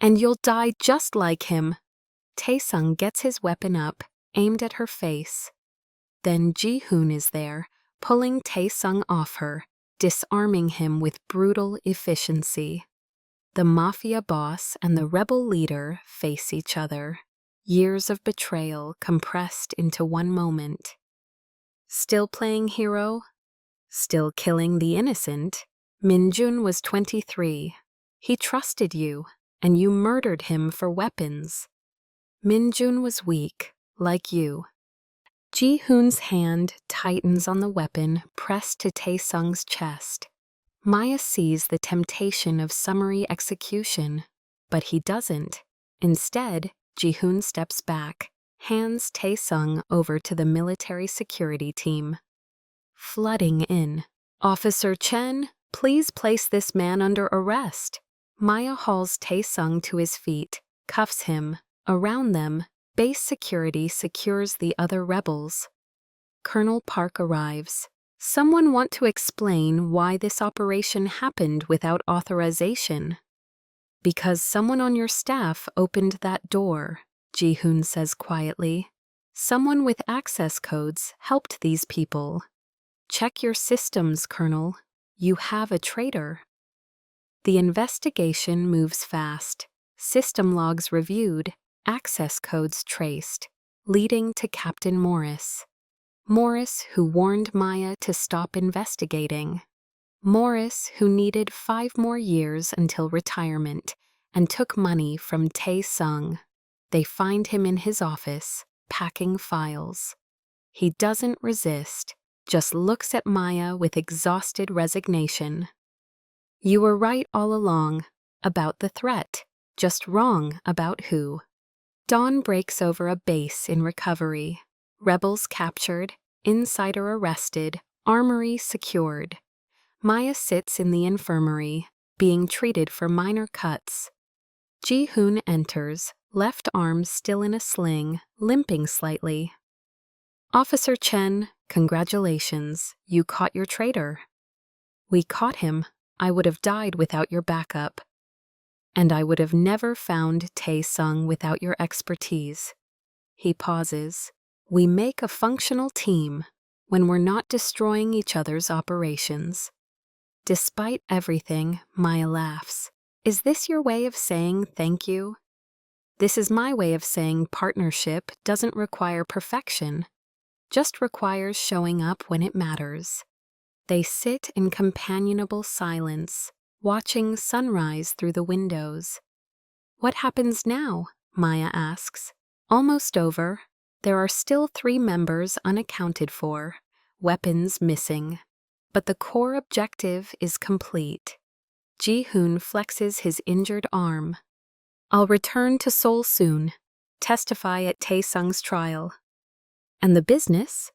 And you'll die just like him. Taesung gets his weapon up, aimed at her face. Then Ji-hoon is there, pulling Taesung off her, disarming him with brutal efficiency. The mafia boss and the rebel leader face each other. Years of betrayal compressed into one moment. Still playing hero? Still killing the innocent? Min-jun was 23. He trusted you, and you murdered him for weapons. Min-jun was weak, like you. Ji-hoon's hand tightens on the weapon pressed to Taesung's chest. Maya sees the temptation of summary execution, but he doesn't. Instead, Ji-hoon steps back, hands Taesung over to the military security team. Flooding in. Officer Chen, please place this man under arrest. Maya hauls Taesung to his feet, cuffs him. Around them, base security secures the other rebels. Colonel Park arrives. Someone want to explain why this operation happened without authorization? Because someone on your staff opened that door, Ji-hoon says quietly. Someone with access codes helped these people. Check your systems, Colonel. You have a traitor. The investigation moves fast. System logs reviewed, access codes traced, leading to Captain Morris. Morris, who warned Maya to stop investigating. Morris, who needed 5 more years until retirement and took money from Taesung. They find him in his office, packing files. He doesn't resist, just looks at Maya with exhausted resignation. You were right all along, about the threat, just wrong about who. Dawn breaks over a base in recovery. Rebels captured, insider arrested, armory secured. Maya sits in the infirmary, being treated for minor cuts. Ji-hoon enters, left arm still in a sling, limping slightly. "Officer Chen, congratulations, you caught your traitor." "We caught him. I would have died without your backup. And I would have never found Tae-sung without your expertise." He pauses. "We make a functional team when we're not destroying each other's operations." Despite everything, Maya laughs. "Is this your way of saying thank you?" "This is my way of saying partnership doesn't require perfection, just requires showing up when it matters." They sit in companionable silence, watching sunrise through the windows. "What happens now?" Maya asks. "Almost over. There are still 3 members unaccounted for, weapons missing. But the core objective is complete." Ji-hoon flexes his injured arm. "I'll return to Seoul soon, testify at Tae-sung's trial." "And the business?"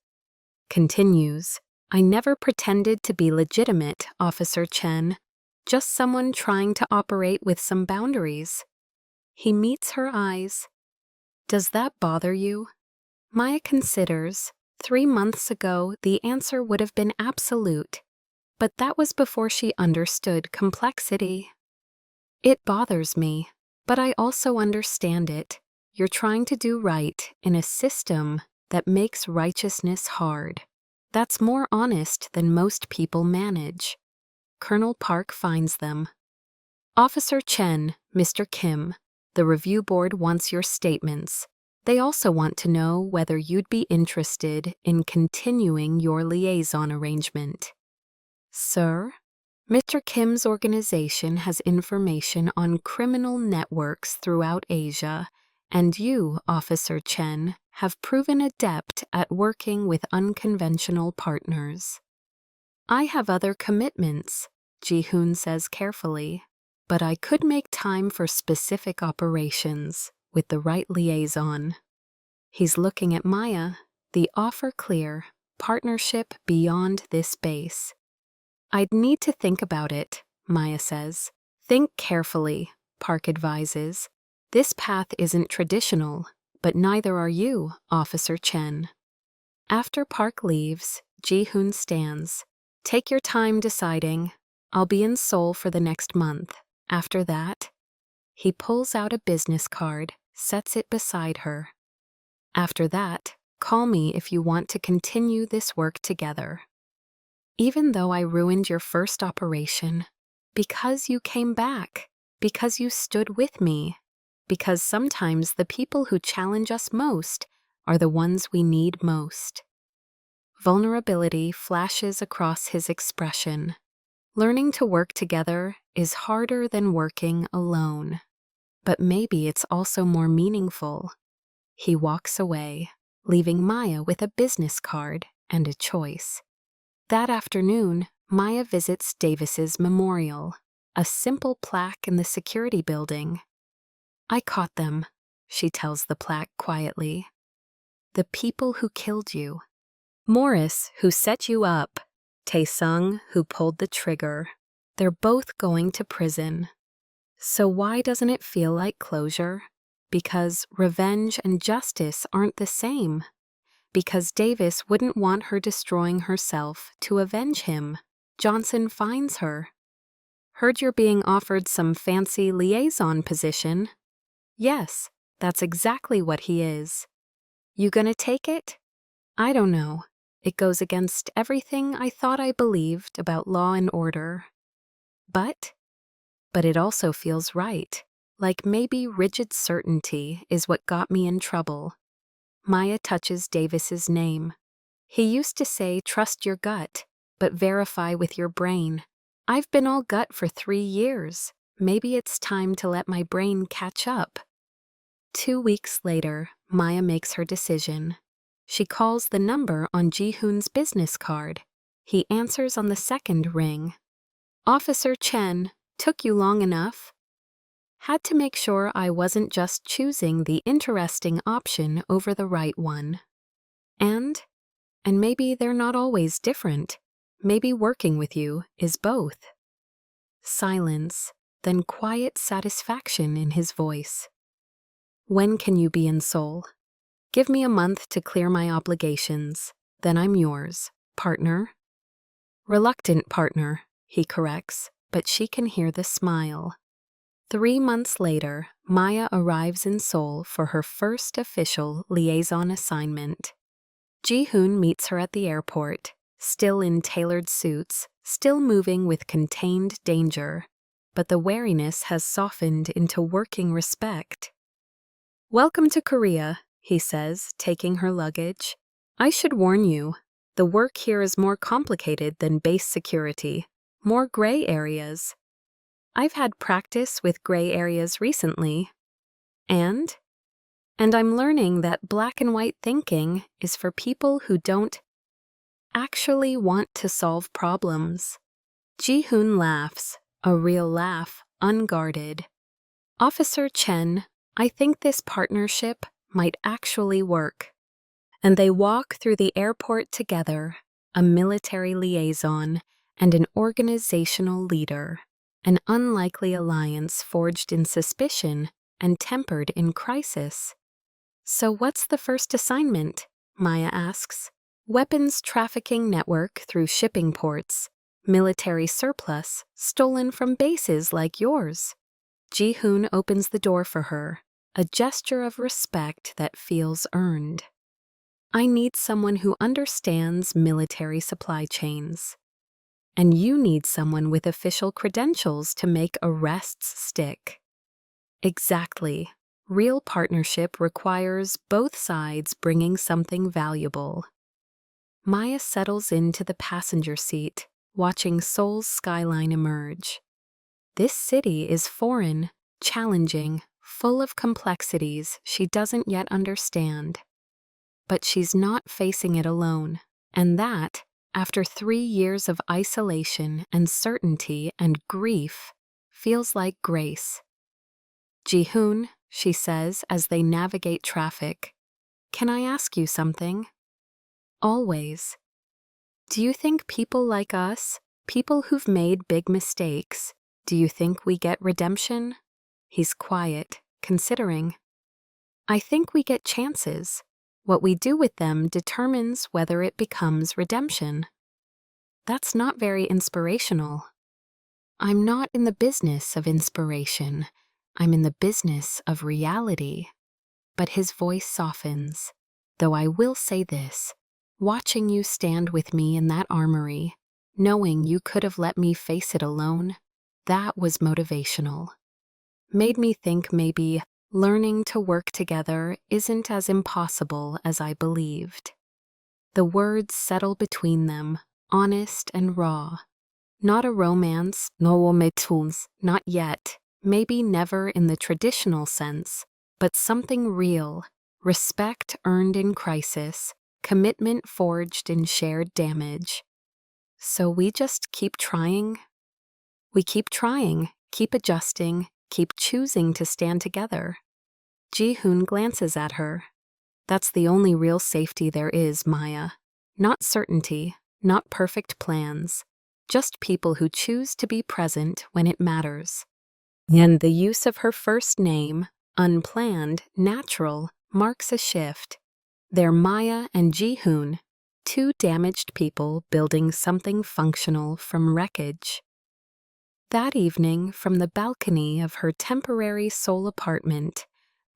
Continues. "I never pretended to be legitimate, Officer Chen. Just someone trying to operate with some boundaries." He meets her eyes. "Does that bother you?" Maya considers. 3 months ago, the answer would have been absolute. But that was before she understood complexity. "It bothers me, but I also understand it. You're trying to do right in a system that makes righteousness hard. That's more honest than most people manage." Colonel Park finds them. "Officer Chen, Mr. Kim, the review board wants your statements. They also want to know whether you'd be interested in continuing your liaison arrangement." "Sir?" "Mr. Kim's organization has information on criminal networks throughout Asia, and you, Officer Chen, have proven adept at working with unconventional partners." "I have other commitments," Ji-hoon says carefully, "but I could make time for specific operations with the right liaison." He's looking at Maya, the offer clear, partnership beyond this base. "I'd need to think about it," Maya says. "Think carefully," Park advises. "This path isn't traditional, but neither are you, Officer Chen." After Park leaves, Ji-hoon stands. "Take your time deciding. I'll be in Seoul for the next month. After that," he pulls out a business card, sets it beside her. "After that, call me if you want to continue this work together. Even though I ruined your first operation, because you came back, because you stood with me, because sometimes the people who challenge us most are the ones we need most." Vulnerability flashes across his expression. Learning to work together is harder than working alone. But maybe it's also more meaningful. He walks away, leaving Maya with a business card and a choice. That afternoon, Maya visits Davis's memorial, a simple plaque in the security building. "I caught them," she tells the plaque quietly. "The people who killed you. Morris, who set you up. Tae-sung, who pulled the trigger. They're both going to prison." So why doesn't it feel like closure? Because revenge and justice aren't the same. Because Davis wouldn't want her destroying herself to avenge him. Johnson finds her. "Heard you're being offered some fancy liaison position." "Yes, that's exactly what he is." "You gonna take it?" "I don't know. It goes against everything I thought I believed about law and order. But it also feels right. Like maybe rigid certainty is what got me in trouble." Maya touches Davis's name. "He used to say trust your gut, but verify with your brain. I've been all gut for 3 years. Maybe it's time to let my brain catch up." 2 weeks later, Maya makes her decision. She calls the number on Ji-hoon's business card. He answers on the second ring. "Officer Chen, took you long enough?" Had to make sure I wasn't just choosing the interesting option over the right one. And maybe they're not always different. Maybe working with you is both." Silence, then quiet satisfaction in his voice. When can you be in Seoul? Give me a month to clear my obligations. Then I'm yours, partner. Reluctant partner, he corrects, but she can hear the smile. 3 months later, Maya arrives in Seoul for her first official liaison assignment. Ji-hoon meets her at the airport, still in tailored suits, still moving with contained danger, but the wariness has softened into working respect. "Welcome to Korea," he says, taking her luggage. "I should warn you, the work here is more complicated than base security, more gray areas. I've had practice with gray areas recently. And I'm learning that black and white thinking is for people who don't actually want to solve problems." Ji-hoon laughs, a real laugh, unguarded. "Officer Chen, I think this partnership might actually work." And they walk through the airport together, a military liaison and an organizational leader, an unlikely alliance forged in suspicion and tempered in crisis. "So what's the first assignment?" Maya asks. "Weapons trafficking network through shipping ports, military surplus stolen from bases like yours." Ji-hoon opens the door for her, a gesture of respect that feels earned. "I need someone who understands military supply chains. And you need someone with official credentials to make arrests stick." Exactly. Real partnership requires both sides bringing something valuable. Maya settles into the passenger seat, watching Seoul's skyline emerge. This city is foreign, challenging, full of complexities she doesn't yet understand. But she's not facing it alone, and that, after 3 years of isolation and certainty and grief, feels like grace. "Ji-hoon," she says as they navigate traffic, "can I ask you something?" "Always." "Do you think people like us, people who've made big mistakes, do you think we get redemption?" He's quiet, considering. "I think we get chances. What we do with them determines whether it becomes redemption." That's not very inspirational. "I'm not in the business of inspiration. I'm in the business of reality." But his voice softens. "Though I will say this, watching you stand with me in that armory, knowing you could have let me face it alone, that was motivational. Made me think maybe learning to work together isn't as impossible as I believed." The words settle between them, honest and raw. Not a romance, no metuns, not yet, maybe never in the traditional sense, but something real, respect earned in crisis, commitment forged in shared damage. "So we just keep trying?" "We keep trying, keep adjusting, keep choosing to stand together." Ji-hoon glances at her. "That's the only real safety there is, Maya. Not certainty, not perfect plans, just people who choose to be present when it matters." And the use of her first name, unplanned, natural, marks a shift. They're Maya and Ji-hoon, two damaged people building something functional from wreckage. That evening, from the balcony of her temporary Seoul apartment,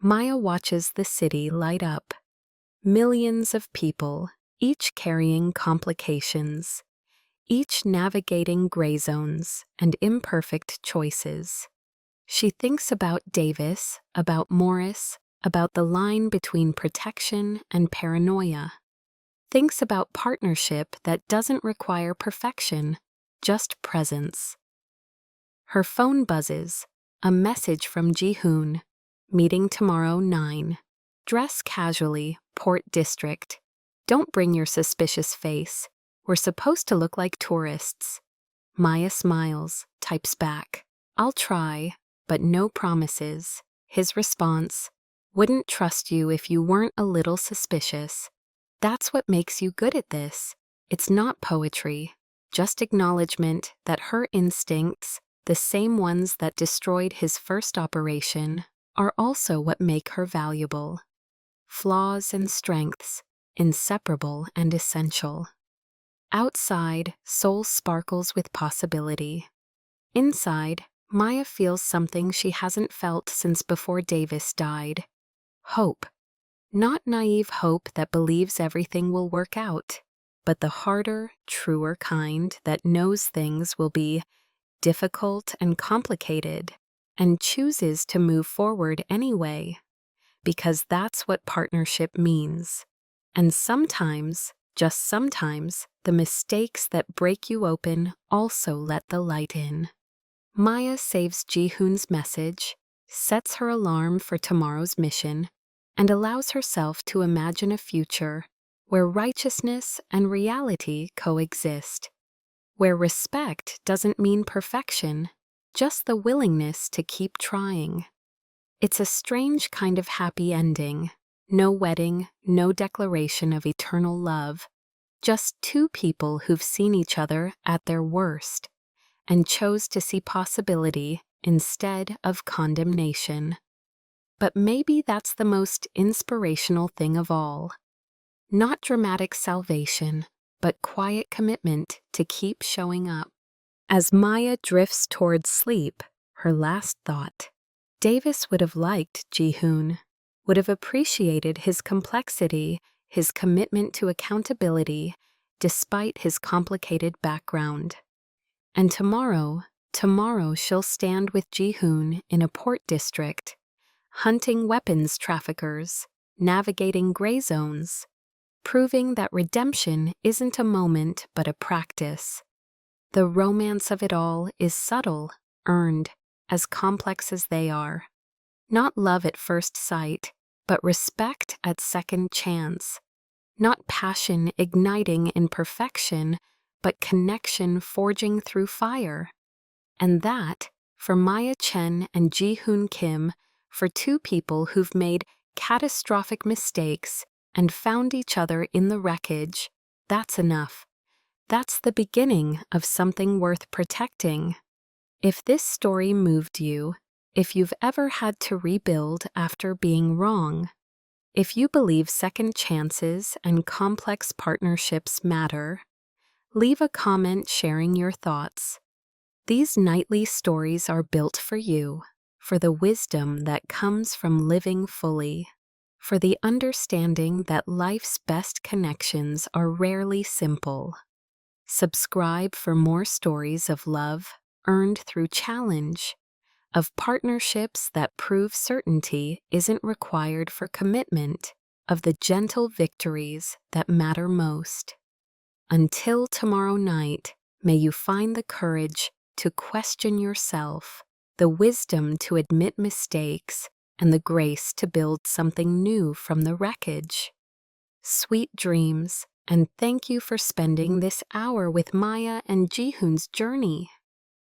Maya watches the city light up. Millions of people, each carrying complications, each navigating gray zones and imperfect choices. She thinks about Davis, about Morris, about the line between protection and paranoia. Thinks about partnership that doesn't require perfection, just presence. Her phone buzzes, a message from Ji-hoon. "Meeting tomorrow 9. Dress casually, Port District. Don't bring your suspicious face. We're supposed to look like tourists." Maya smiles, types back, "I'll try, but no promises." His response, "Wouldn't trust you if you weren't a little suspicious. That's what makes you good at this. It's not poetry, just acknowledgement that her instincts, the same ones that destroyed his first operation, are also what make her valuable. Flaws and strengths, inseparable and essential. Outside, Seoul sparkles with possibility. Inside, Maya feels something she hasn't felt since before Davis died. Hope. Not naive hope that believes everything will work out, but the harder, truer kind that knows things will be difficult and complicated, and chooses to move forward anyway, because that's what partnership means. And sometimes, just sometimes, the mistakes that break you open also let the light in. Maya saves Ji-hoon's message, sets her alarm for tomorrow's mission, and allows herself to imagine a future where righteousness and reality coexist, where respect doesn't mean perfection, just the willingness to keep trying. It's a strange kind of happy ending. No wedding, no declaration of eternal love, just two people who've seen each other at their worst and chose to see possibility instead of condemnation. But maybe that's the most inspirational thing of all. Not dramatic salvation, but quiet commitment to keep showing up. As Maya drifts towards sleep, her last thought, Davis would have liked Ji-hoon, would have appreciated his complexity, his commitment to accountability, despite his complicated background. And tomorrow she'll stand with Ji-hoon in a port district, hunting weapons traffickers, navigating gray zones, proving that redemption isn't a moment but a practice. The romance of it all is subtle, earned, as complex as they are. Not love at first sight, but respect at second chance. Not passion igniting in perfection, but connection forging through fire. And that, for Maya Chen and Ji-hoon Kim, for two people who've made catastrophic mistakes and found each other in the wreckage, that's enough. That's the beginning of something worth protecting. If this story moved you, if you've ever had to rebuild after being wrong, if you believe second chances and complex partnerships matter, leave a comment sharing your thoughts. These nightly stories are built for you, for the wisdom that comes from living fully, for the understanding that life's best connections are rarely simple. Subscribe for more stories of love earned through challenge, of partnerships that prove certainty isn't required for commitment, of the gentle victories that matter most. Until tomorrow night, may you find the courage to question yourself, the wisdom to admit mistakes, and the grace to build something new from the wreckage. Sweet dreams, and thank you for spending this hour with Maya and Ji-hoon's journey.